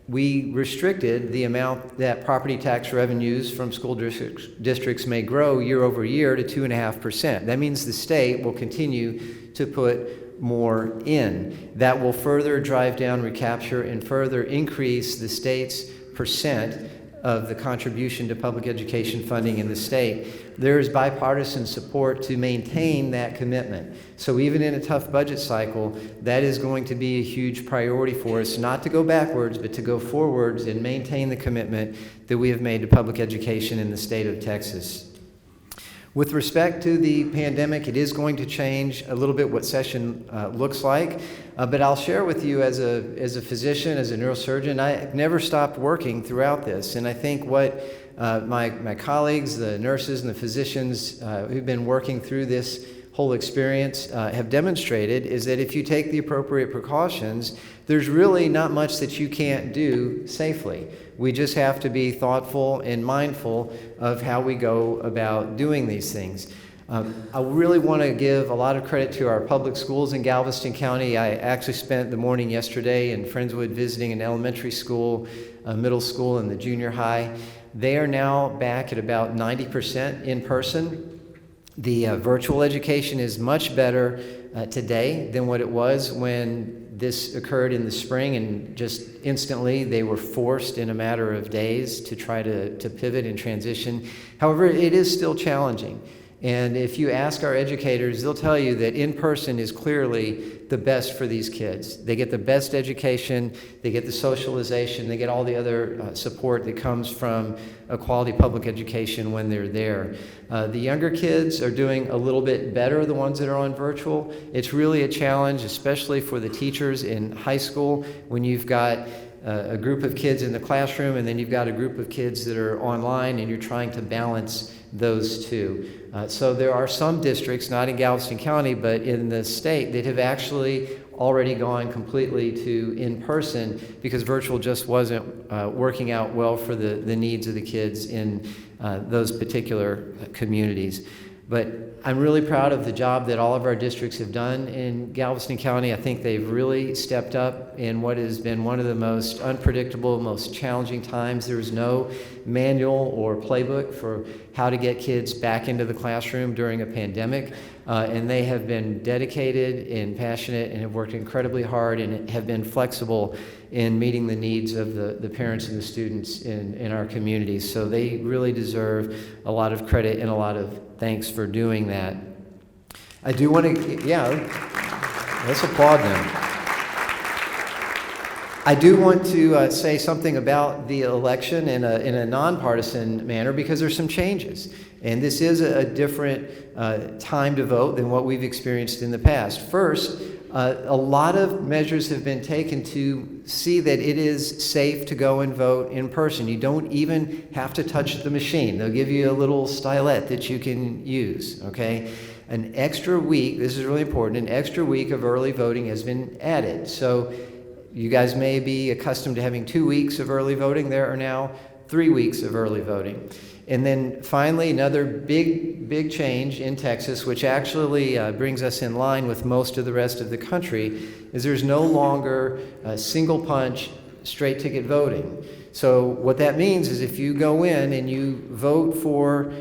we restricted the amount that property tax revenues from school districts may grow year over year to 2.5%. That means the state will continue to put more in. That will further drive down recapture and further increase the state's percent of the contribution to public education funding in the state. There is bipartisan support to maintain that commitment. So even in a tough budget cycle, that is going to be a huge priority for us, not to go backwards, but to go forwards and maintain the commitment that we have made to public education in the state of Texas. With respect to the pandemic, it is going to change a little bit what session looks like, but I'll share with you as a physician, as a neurosurgeon, I've never stopped working throughout this, and I think what my colleagues, the nurses and the physicians who've been working through this whole experience have demonstrated is that if you take the appropriate precautions, there's really not much that you can't do safely. We just have to be thoughtful and mindful of how we go about doing these things. I really want to give a lot of credit to our public schools in Galveston County. I actually spent the morning yesterday in Friendswood visiting an elementary school, a middle school, and the junior high. They are now back at about 90% in person. The virtual education is much better today than what it was when this occurred in the spring, and just instantly they were forced in a matter of days to try to pivot and transition. However, it is still challenging. And if you ask our educators, they'll tell you that in-person is clearly the best for these kids. They get the best education, they get the socialization, they get all the other support that comes from a quality public education when they're there. The younger kids are doing a little bit better, the ones that are on virtual. It's really a challenge, especially for the teachers in high school, when you've got a group of kids in the classroom and then you've got a group of kids that are online and you're trying to balance those two. So there are some districts, not in Galveston County, but in the state, that have actually already gone completely to in-person because virtual just wasn't working out well for the needs of the kids in those particular communities. But I'm really proud of the job that all of our districts have done in Galveston County. I think they've really stepped up in what has been one of the most unpredictable, most challenging times. There's no manual or playbook for how to get kids back into the classroom during a pandemic. And they have been dedicated and passionate and have worked incredibly hard and have been flexible in meeting the needs of the parents and the students in our communities. So they really deserve a lot of credit and a lot of thanks for doing that. I do want to, let's applaud them. I do want to say something about the election in a nonpartisan manner because there's some changes. And this is a different time to vote than what we've experienced in the past. First, a lot of measures have been taken to see that it is safe to go and vote in person. You don't even have to touch the machine. They'll give you a little stylet that you can use, okay? An extra week, this is really important, an extra week of early voting has been added. So you guys may be accustomed to having 2 weeks of early voting. There are now 3 weeks of early voting. And then finally, another big change in Texas, which actually brings us in line with most of the rest of the country, is there's no longer single punch, straight ticket voting. So what that means is if you go in and you vote for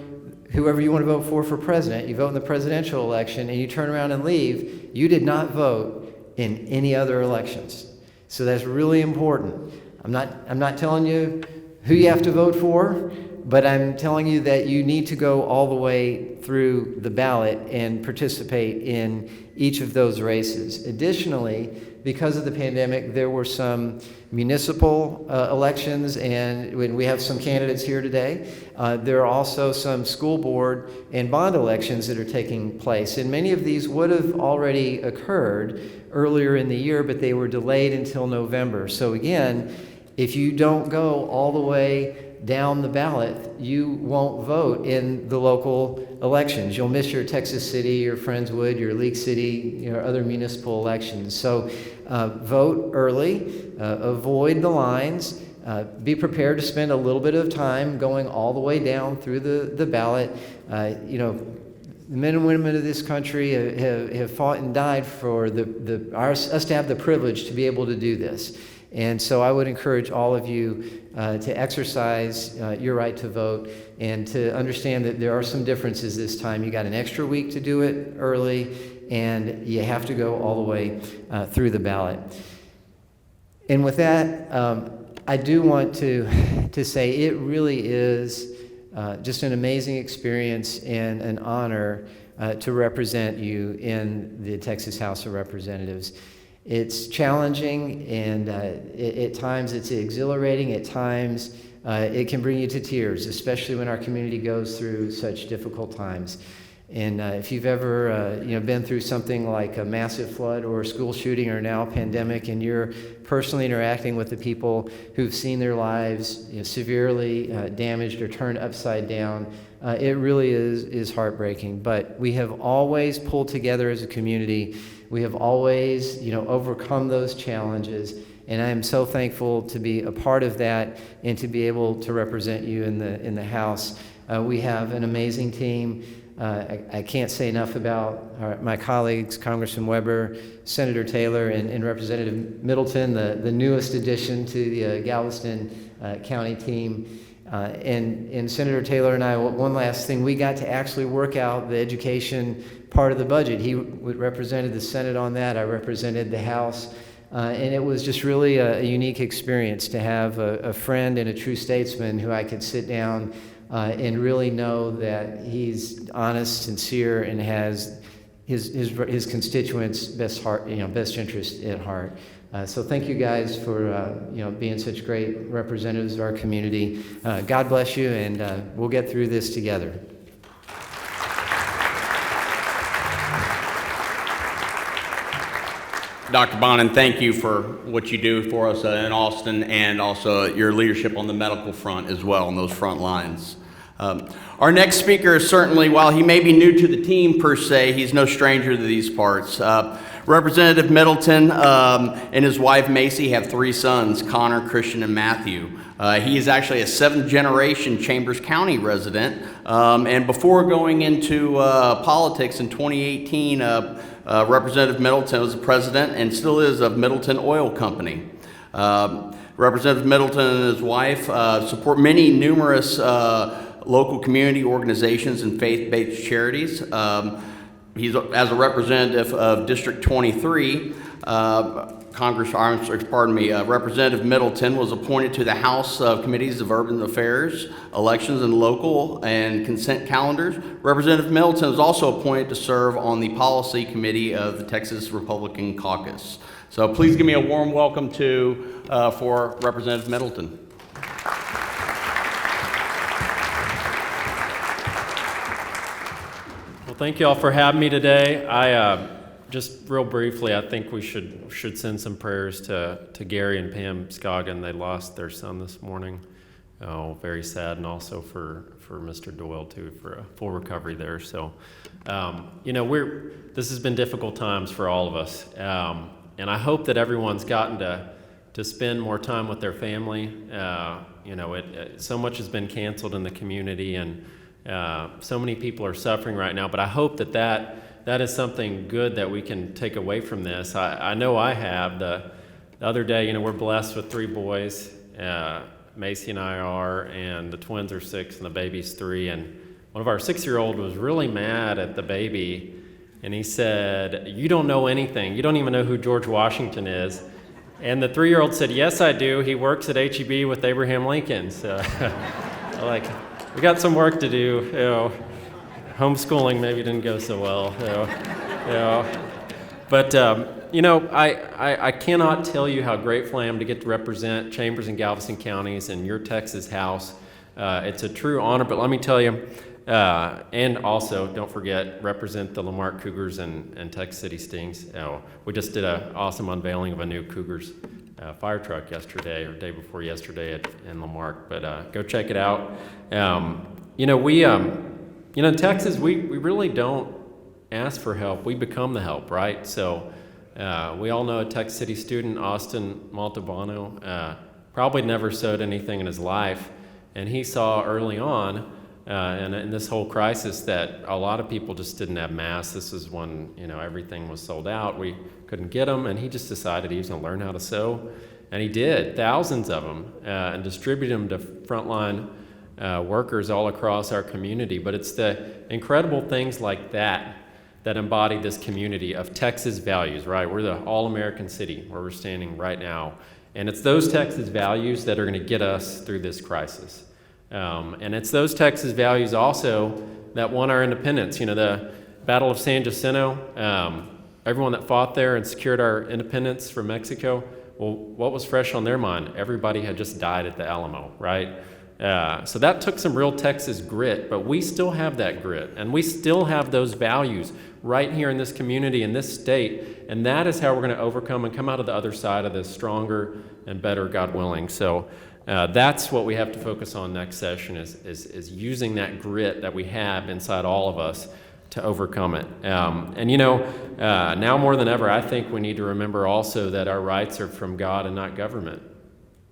whoever you want to vote for president, you vote in the presidential election, and you turn around and leave, you did not vote in any other elections. So that's really important. I'm not telling you who you have to vote for, but I'm telling you that you need to go all the way through the ballot and participate in each of those races. Additionally, because of the pandemic, there were some municipal elections, and we have some candidates here today. There are also some school board and bond elections that are taking place, and many of these would have already occurred earlier in the year, but they were delayed until November. So again, if you don't go all the way down the ballot, you won't vote in the local elections. You'll miss your Texas City, your Friendswood, your League City, your other municipal elections. So vote early, avoid the lines, be prepared to spend a little bit of time going all the way down through the ballot. The men and women of this country have fought and died for us to have the privilege to be able to do this. And so I would encourage all of you to exercise your right to vote and to understand that there are some differences this time. You got an extra week to do it early, and you have to go all the way through the ballot. And with that, I do want to say it really is just an amazing experience and an honor to represent you in the Texas House of Representatives. It's challenging, and at times it's exhilarating. At times it can bring you to tears, especially when our community goes through such difficult times. And if you've ever been through something like a massive flood or a school shooting or now a pandemic, and you're personally interacting with the people who've seen their lives severely damaged or turned upside down, it really is heartbreaking. But we have always pulled together as a community. We have always, overcome those challenges, and I am so thankful to be a part of that and to be able to represent you in the House. We have an amazing team. I can't say enough about my colleagues, Congressman Weber, Senator Taylor, and Representative Middleton, the newest addition to the Galveston County team. And Senator Taylor and I, one last thing, we got to actually work out the education part of the budget. He represented the Senate on that. I represented the House. And it was just really a unique experience to have a friend and a true statesman who I could sit down and really know that he's honest, sincere, and has his constituents' best interest at heart. So thank you guys for being such great representatives of our community. God bless you, and we'll get through this together. Dr. Bonin, thank you for what you do for us in Austin, and also your leadership on the medical front as well, on those front lines. Our next speaker is certainly, while he may be new to the team per se, he's no stranger to these parts. Representative Middleton and his wife Macy have 3 sons, Connor, Christian, and Matthew. He is actually a 7th-generation Chambers County resident, and before going into politics in 2018, Representative Middleton was the president and still is of Middleton Oil Company. Representative Middleton and his wife support numerous local community organizations and faith-based charities. He's, as a representative of District 23, Representative Middleton was appointed to the House Committees of Urban Affairs, Elections, and Local and Consent Calendars. Representative Middleton is also appointed to serve on the Policy Committee of the Texas Republican Caucus. So please give me a warm welcome for Representative Middleton. Well, thank you all for having me today. Just real briefly, I think we should send some prayers to Gary and Pam Scoggin. They lost their son this morning. Oh, very sad, and also for Mr. Doyle too, for a full recovery there. So, this has been difficult times for all of us, and I hope that everyone's gotten to spend more time with their family. So much has been canceled in the community, and so many people are suffering right now. But I hope that is something good that we can take away from this. I know I have. The other day, we're blessed with 3 boys. Macy and I are, and the twins are 6 and the baby's 3. And one of our 6-year-old was really mad at the baby, and he said, "You don't know anything. You don't even know who George Washington is." And the 3-year-old said, "Yes, I do. He works at HEB with Abraham Lincoln." So, we got some work to do. Homeschooling maybe didn't go so well. But I cannot tell you how grateful I am to get to represent Chambers and Galveston counties in your Texas House. It's a true honor, but let me tell you, and also don't forget, represent the Lamarck Cougars and Texas City Stings. We just did an awesome unveiling of a new Cougars fire truck yesterday, or day before yesterday in Lamarck, but go check it out. In Texas, we really don't ask for help. We become the help, right? So we all know a Texas City student, Austin Montalbano, probably never sewed anything in his life, and he saw early on in this whole crisis that a lot of people just didn't have masks. This is when everything was sold out. We couldn't get them, and he just decided he was going to learn how to sew, and he did, thousands of them, and distributed them to frontline workers all across our community. But it's the incredible things like that embody this community of Texas values, right? We're the all-American city where we're standing right now. And it's those Texas values that are going to get us through this crisis. And it's those Texas values also that won our independence. The Battle of San Jacinto, everyone that fought there and secured our independence from Mexico, well, what was fresh on their mind? Everybody had just died at the Alamo, right? So that took some real Texas grit, but we still have that grit, and we still have those values right here in this community, in this state, and that is how we're going to overcome and come out of the other side of this stronger and better, God willing. So that's what we have to focus on next session, is using that grit that we have inside all of us to overcome it. Now more than ever, I think we need to remember also that our rights are from God and not government.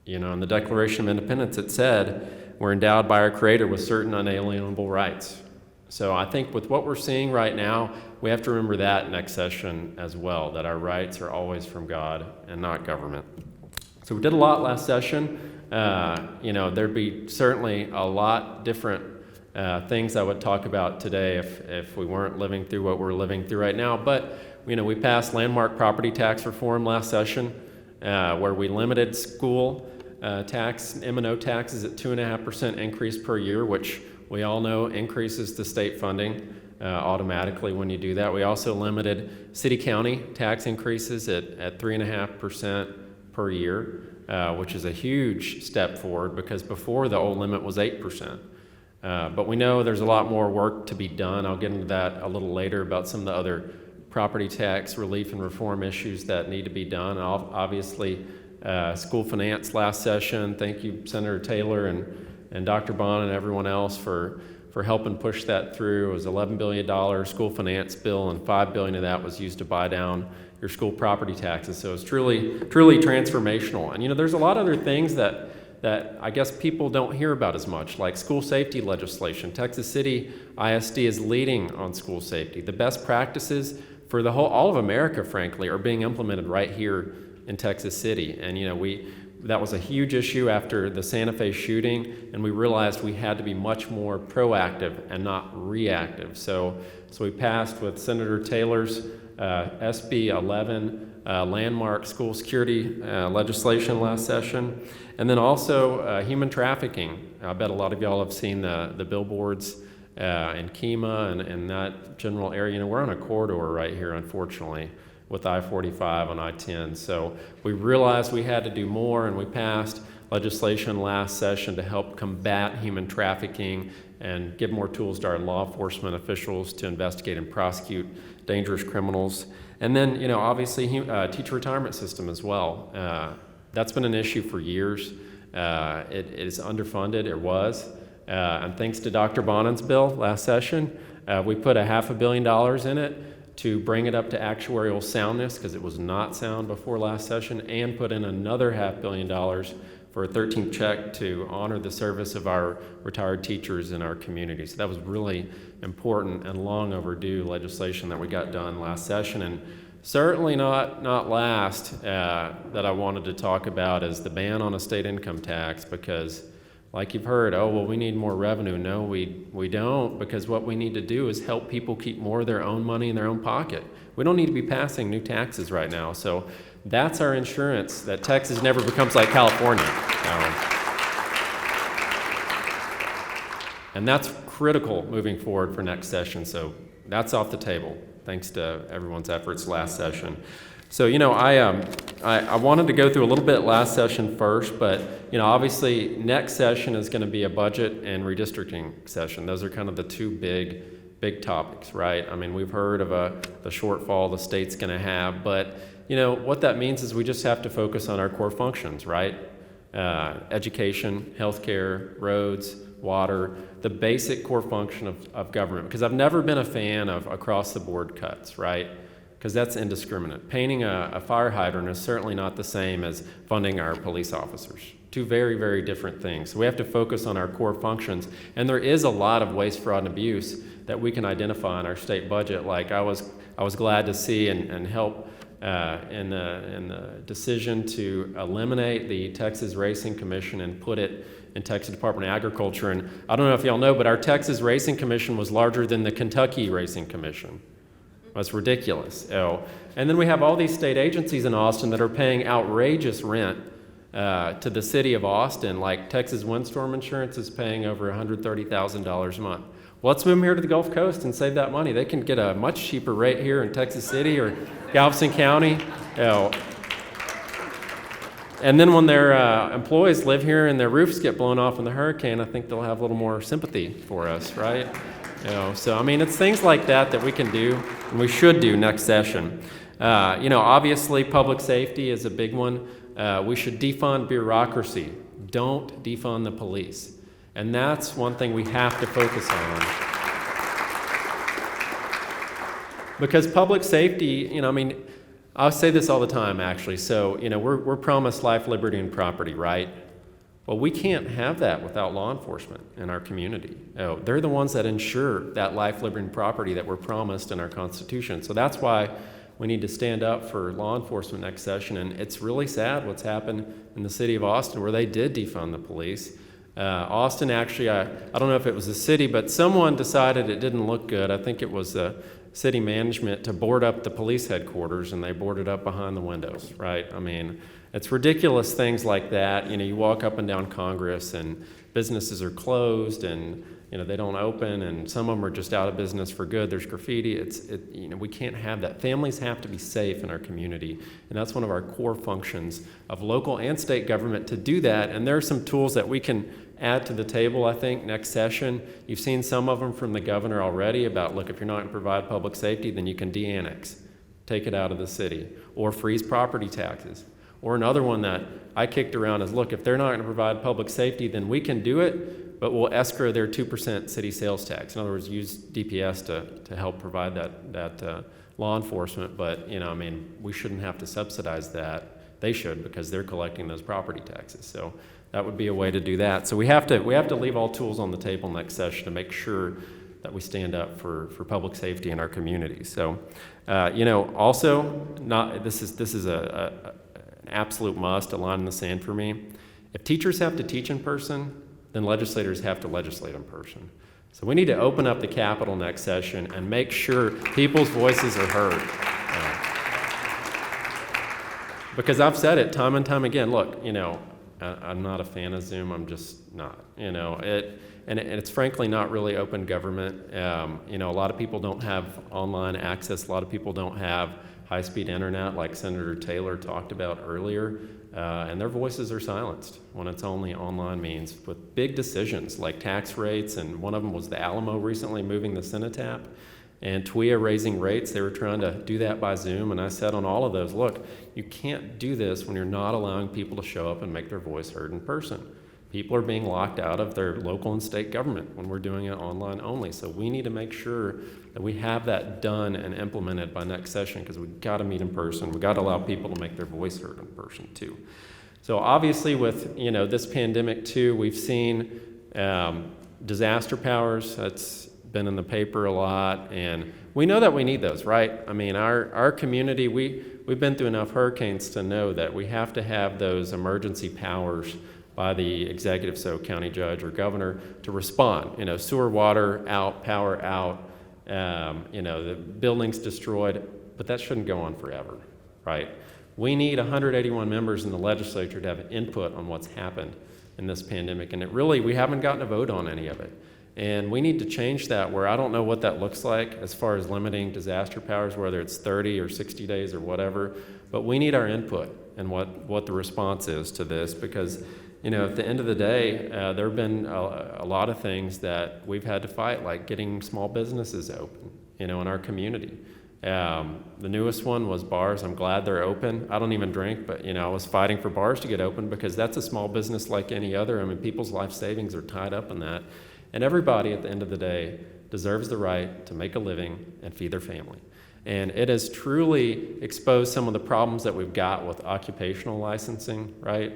In the Declaration of Independence, it said we're endowed by our Creator with certain unalienable rights. So I think with what we're seeing right now, we have to remember that next session as well, that our rights are always from God and not government. So we did a lot last session. There'd be certainly a lot different things I would talk about today if we weren't living through what we're living through right now. But, we passed landmark property tax reform last session, where we limited school tax, M&O taxes at 2.5% increase per year, which we all know increases the state funding automatically when you do that. We also limited city-county tax increases at 3.5% per year, which is a huge step forward because before the old limit was 8%. But we know there's a lot more work to be done. I'll get into that a little later about some of the other property tax relief and reform issues that need to be done. Obviously, school finance last session. Thank you, Senator Taylor and Dr. Bond and everyone else for helping push that through. It was $11 billion school finance bill, and $5 billion of that was used to buy down your school property taxes. So it's truly transformational. And there's a lot of other things that I guess people don't hear about as much, like school safety legislation. Texas City ISD is leading on school safety. The best practices for all of America, frankly, are being implemented right here in Texas City. And that was a huge issue after the Santa Fe shooting, and we realized we had to be much more proactive and not reactive. So we passed with Senator Taylor's SB 11 landmark school security legislation last session. And then also human trafficking. I bet a lot of y'all have seen the billboards in KHEA and that general area. We're on a corridor right here, unfortunately, with I-45 on I-10. So we realized we had to do more, and we passed legislation last session to help combat human trafficking and give more tools to our law enforcement officials to investigate and prosecute dangerous criminals. And then, obviously, teacher retirement system as well. That's been an issue for years. It is underfunded, it was. And thanks to Dr. Bonin's bill last session, we put $500 million in it to bring it up to actuarial soundness, because it was not sound before last session, and put in another $500 million for a 13th check to honor the service of our retired teachers in our community. So that was really important and long overdue legislation that we got done last session. And certainly not last that I wanted to talk about is the ban on a state income tax, because like you've heard, we need more revenue. No, we don't, because what we need to do is help people keep more of their own money in their own pocket. We don't need to be passing new taxes right now. So that's our insurance, that Texas never becomes like California. And that's critical moving forward for next session. So that's off the table, thanks to everyone's efforts last session. So, I wanted to go through a little bit last session first, but, obviously next session is going to be a budget and redistricting session. Those are kind of the two big topics, right? I mean, we've heard of the shortfall the state's going to have, but, what that means is we just have to focus on our core functions, right? Education, healthcare, roads, water, the basic core function of government. Because I've never been a fan of across-the-board cuts, right? Because that's indiscriminate. Painting a fire hydrant is certainly not the same as funding our police officers. Two very, very different things. So we have to focus on our core functions. And there is a lot of waste, fraud, and abuse that we can identify in our state budget. Like I was glad to see and help in the decision to eliminate the Texas Racing Commission and put it in Texas Department of Agriculture. And I don't know if y'all know, but our Texas Racing Commission was larger than the Kentucky Racing Commission. That's ridiculous. And then we have all these state agencies in Austin that are paying outrageous rent to the city of Austin, like Texas Windstorm Insurance is paying over $130,000 a month. Well, let's move them here to the Gulf Coast and save that money. They can get a much cheaper rate here in Texas City or Galveston County. And then when their employees live here and their roofs get blown off in the hurricane, I think they'll have a little more sympathy for us, right? So, I mean, it's things like that we can do and we should do next session. Obviously, public safety is a big one. We should defund bureaucracy. Don't defund the police. And that's one thing we have to focus on. Because public safety, I'll say this all the time, actually. So, we're promised life, liberty, and property, right? Well, we can't have that without law enforcement in our community. They're the ones that ensure that life, liberty, and property that we're promised in our Constitution. So that's why we need to stand up for law enforcement next session. And it's really sad what's happened in the city of Austin, where they did defund the police. Austin, actually, I don't know if it was the city, but someone decided it didn't look good. I think it was city management to board up the police headquarters, and they boarded up behind the windows, right? I mean, it's ridiculous things like that. You walk up and down Congress and businesses are closed and, they don't open, and some of them are just out of business for good. There's graffiti. We can't have that. Families have to be safe in our community, and that's one of our core functions of local and state government to do that. And there are some tools that we can add to the table, I think, next session. You've seen some of them from the governor already about, look, if you're not going to provide public safety, then you can de-annex, take it out of the city, or freeze property taxes. Or another one that I kicked around is, look, if they're not going to provide public safety, then we can do it, but we'll escrow their 2% city sales tax. In other words, use DPS to help provide that law enforcement. But, we shouldn't have to subsidize that. They should, because they're collecting those property taxes. So that would be a way to do that. So we have to leave all tools on the table next session to make sure that we stand up for public safety in our community. So, also, this is an absolute must, a line in the sand for me. If teachers have to teach in person, then legislators have to legislate in person. So we need to open up the Capitol next session and make sure people's voices are heard. Because I've said it time and time again, look, I'm not a fan of Zoom, I'm just not, and it's frankly not really open government. A lot of people don't have online access, a lot of people don't have high-speed internet like Senator Taylor talked about earlier, and their voices are silenced when it's only online means with big decisions like tax rates, and one of them was the Alamo recently moving the cenotaph, and KHEA raising rates. They were trying to do that by Zoom, and I said on all of those, look, you can't do this when you're not allowing people to show up and make their voice heard in person. People are being locked out of their local and state government when we're doing it online only. So we need to make sure that we have that done and implemented by next session, because we've got to meet in person. We've got to allow people to make their voice heard in person too. So obviously with this pandemic too, we've seen disaster powers. That's been in the paper a lot, and we know that we need those, right? I mean, our community, we've been through enough hurricanes to know that we have to have those emergency powers by the executive, so county judge or governor, to respond. Sewer, water out, power out, the buildings destroyed, but that shouldn't go on forever, right? We need 181 members in the legislature to have input on what's happened in this pandemic, and we haven't gotten a vote on any of it. And we need to change that, where I don't know what that looks like as far as limiting disaster powers, whether it's 30 or 60 days or whatever, but we need our input and what the response is to this, because at the end of the day, there have been a lot of things that we've had to fight, like getting small businesses open, in our community. The newest one was bars. I'm glad they're open. I don't even drink, but I was fighting for bars to get open, because that's a small business like any other. I mean, people's life savings are tied up in that. And everybody at the end of the day deserves the right to make a living and feed their family. And it has truly exposed some of the problems that we've got with occupational licensing, right?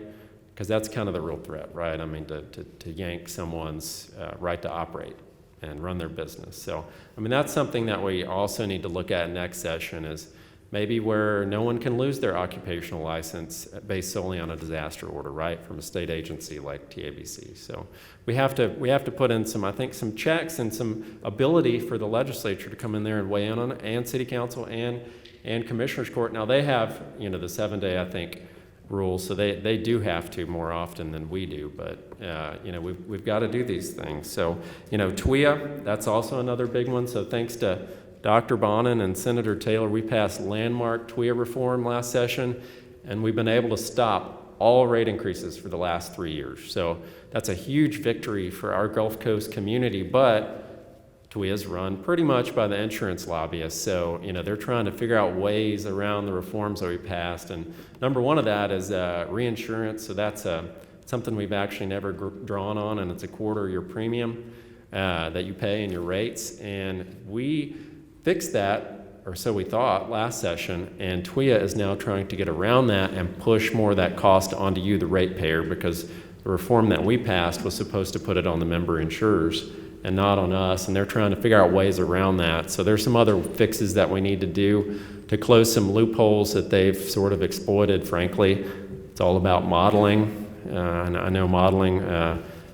Because that's kind of the real threat, right? I mean, to yank someone's right to operate and run their business. So, I mean, that's something that we also need to look at next session, is maybe where no one can lose their occupational license based solely on a disaster order, right, from a state agency like TABC. So we have to put in some checks and some ability for the legislature to come in there and weigh in on it, and city council and commissioners court. Now they have, the 7-day, I think, rules, so they do have to more often than we do, but we've got to do these things. So KHEA, that's also another big one. So thanks to Dr. Bonin and Senator Taylor, we passed landmark KHEA reform last session, and we've been able to stop all rate increases for the last 3 years. So that's a huge victory for our Gulf Coast community, but KHEA is run pretty much by the insurance lobbyists. So, they're trying to figure out ways around the reforms that we passed. And number one of that is reinsurance. So that's something we've actually never drawn on, and it's a quarter of your premium that you pay in your rates. And we fixed that, or so we thought, last session, and KHEA is now trying to get around that and push more of that cost onto you, the ratepayer, because the reform that we passed was supposed to put it on the member insurers and not on us, and they're trying to figure out ways around that. So there's some other fixes that we need to do to close some loopholes that they've sort of exploited, frankly. It's all about modeling, and I know modeling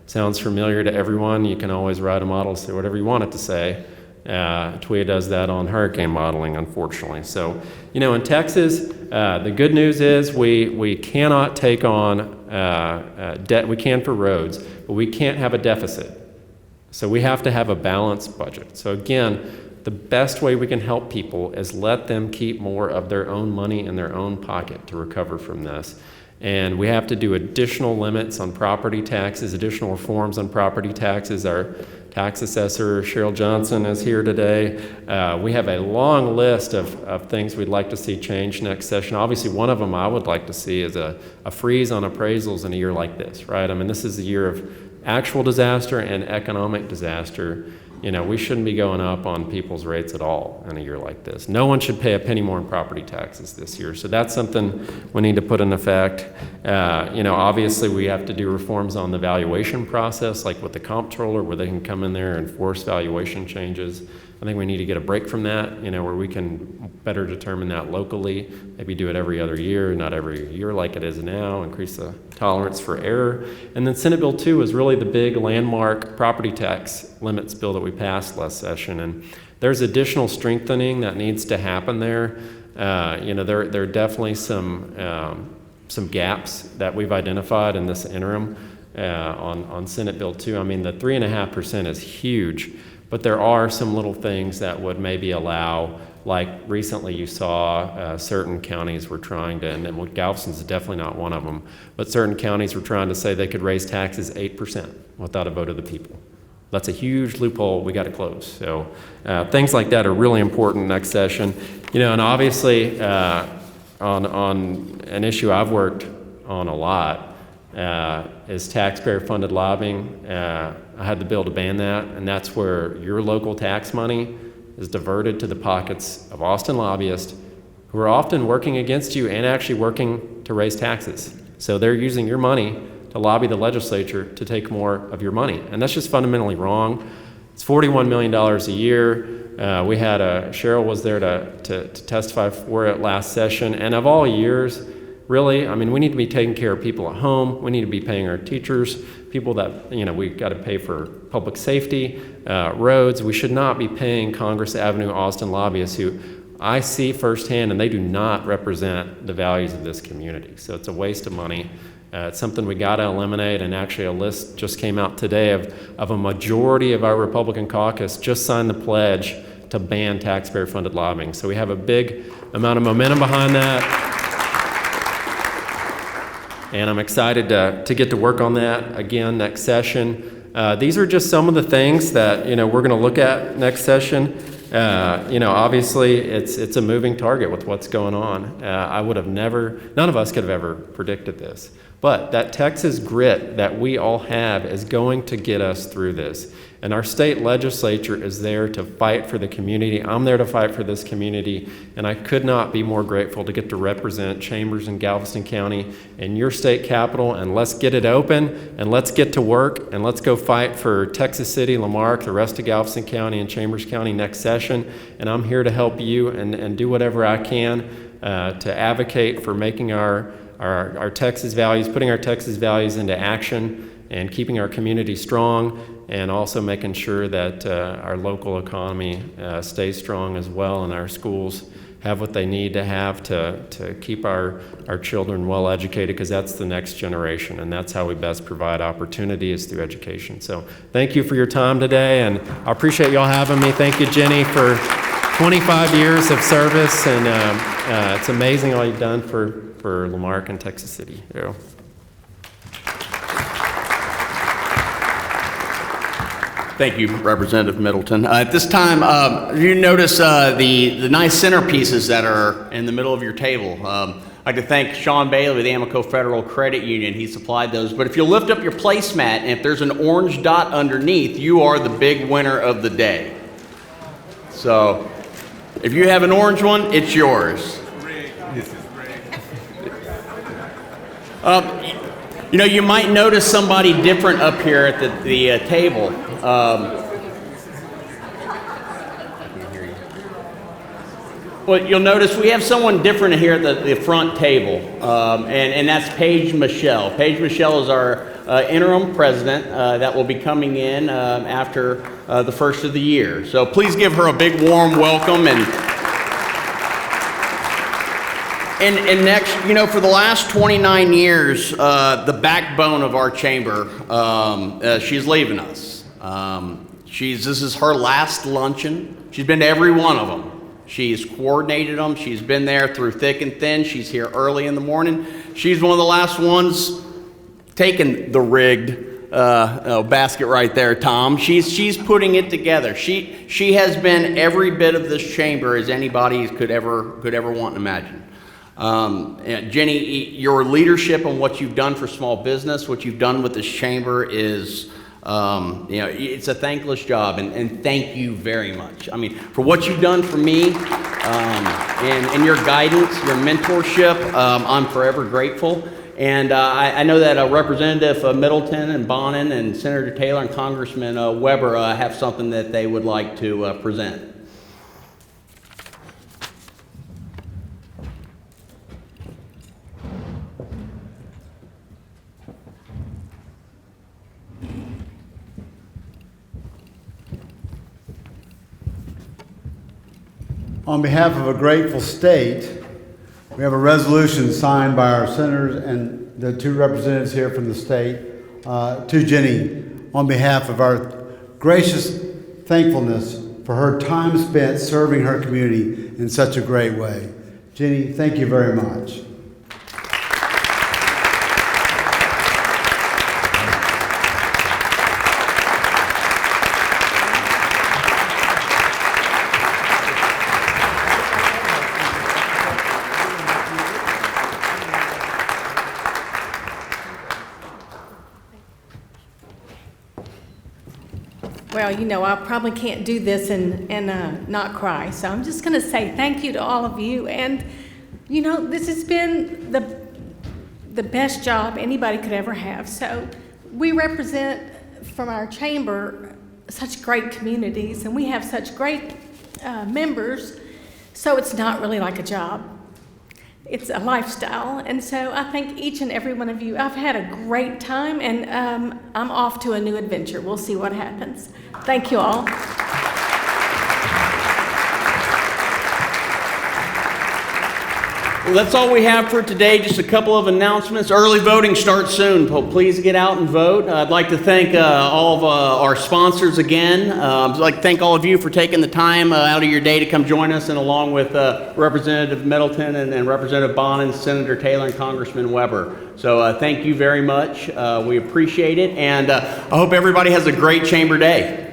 sounds familiar to everyone. You can always write a model, say whatever you want it to say. KHEA does that on hurricane modeling, unfortunately. So, in Texas, the good news is we cannot take on debt. We can for roads, but we can't have a deficit. So we have to have a balanced budget. So again, the best way we can help people is let them keep more of their own money in their own pocket to recover from this. And we have to do additional limits on property taxes, additional reforms on property taxes. Our tax assessor, Cheryl Johnson, is here today. We have a long list of things we'd like to see change next session. Obviously, one of them I would like to see is a freeze on appraisals in a year like this, right? I mean, this is a year of actual disaster and economic disaster. We shouldn't be going up on people's rates at all in a year like this. No one should pay a penny more in property taxes this year. So that's something we need to put in effect. Obviously we have to do reforms on the valuation process, like with the comptroller, where they can come in there and force valuation changes. I think we need to get a break from that, where we can better determine that locally, maybe do it every other year, not every year like it is now, increase the tolerance for error. And then Senate Bill 2 is really the big landmark property tax limits bill that we passed last session. And there's additional strengthening that needs to happen there. There are definitely some gaps that we've identified in this interim on Senate Bill 2. I mean, the 3.5% is huge. But there are some little things that would maybe allow, like recently you saw certain counties were trying to, and Galveston's definitely not one of them, but certain counties were trying to say they could raise taxes 8% without a vote of the people. That's a huge loophole we got to close. So things like that are really important next session. And obviously on an issue I've worked on a lot is taxpayer-funded lobbying. I had the bill to ban that, and that's where your local tax money is diverted to the pockets of Austin lobbyists who are often working against you and actually working to raise taxes. So they're using your money to lobby the legislature to take more of your money, and that's just fundamentally wrong. It's $41 million a year. We had Cheryl was there to testify for it last session, and of all years, really, I mean, we need to be taking care of people at home. We need to be paying our teachers, people that, we got to pay for public safety, roads. We should not be paying Congress Avenue Austin lobbyists who I see firsthand, and they do not represent the values of this community. So it's a waste of money. It's something we got to eliminate, and actually a list just came out today of a majority of our Republican caucus just signed the pledge to ban taxpayer-funded lobbying. So we have a big amount of momentum behind that. And I'm excited to get to work on that again next session. These are just some of the things that we're going to look at next session. Obviously it's a moving target with what's going on. None of us could have ever predicted this. But that Texas grit that we all have is going to get us through this. And our state legislature is there to fight for the community. I'm there to fight for this community. And I could not be more grateful to get to represent Chambers in Galveston County and your state capital. And let's get it open, and let's get to work, and let's go fight for Texas City, Lamarck, the rest of Galveston County and Chambers County next session. And I'm here to help you and do whatever I can to advocate for making our Texas values, putting our Texas values into action and keeping our community strong, and also making sure that our local economy stays strong as well, and our schools have what they need to have to keep our children well educated, because that's the next generation, and that's how we best provide opportunity is through education. So thank you for your time today, and I appreciate y'all having me. Thank you, Jenny, for 25 years of service, and it's amazing all you've done for Lamarck and Texas City. Yeah. Thank you, Representative Middleton. At this time, you notice the nice centerpieces that are in the middle of your table. I'd like to thank Sean Bailey with the Amico Federal Credit Union. He supplied those. But if you lift up your placemat, and if there's an orange dot underneath, you are the big winner of the day. So if you have an orange one, it's yours. You might notice somebody different up here at the table. I can't hear you. Well, you'll notice we have someone different here at the front table, and that's Paige Michelle. Paige Michelle is our interim president that will be coming in after the first of the year. So please give her a big warm welcome. And next, for the last 29 years, the backbone of our chamber, she's leaving us. This is her last luncheon. She's been to every one of them. She's coordinated them. She's been there through thick and thin. She's here early in the morning. She's one of the last ones taking the rigged basket right there, Tom. She's putting it together. She has been every bit of this chamber as anybody could ever want and imagine. Jenny, your leadership and what you've done for small business, what you've done with this chamber is, it's a thankless job, and thank you very much. I mean, for what you've done for me, and your guidance, your mentorship, I'm forever grateful. And I know that Representative Middleton and Bonin and Senator Taylor and Congressman Weber have something that they would like to present. On behalf of a grateful state, we have a resolution signed by our senators and the two representatives here from the state to Jenny on behalf of our gracious thankfulness for her time spent serving her community in such a great way. Jenny, thank you very much. Well, I probably can't do this and not cry. So I'm just going to say thank you to all of you. And, this has been the best job anybody could ever have. So we represent from our chamber such great communities, and we have such great members. So it's not really like a job. It's a lifestyle. And so I thank each and every one of you. I've had a great time, and I'm off to a new adventure. We'll see what happens. Thank you all. Well, that's all we have for today. Just a couple of announcements. Early voting starts soon. Please get out and vote. I'd like to thank all of our sponsors again. I'd like to thank all of you for taking the time out of your day to come join us, and along with Representative Middleton and Representative Bonin, Senator Taylor, and Congressman Weber. So thank you very much. We appreciate it, and I hope everybody has a great chamber day.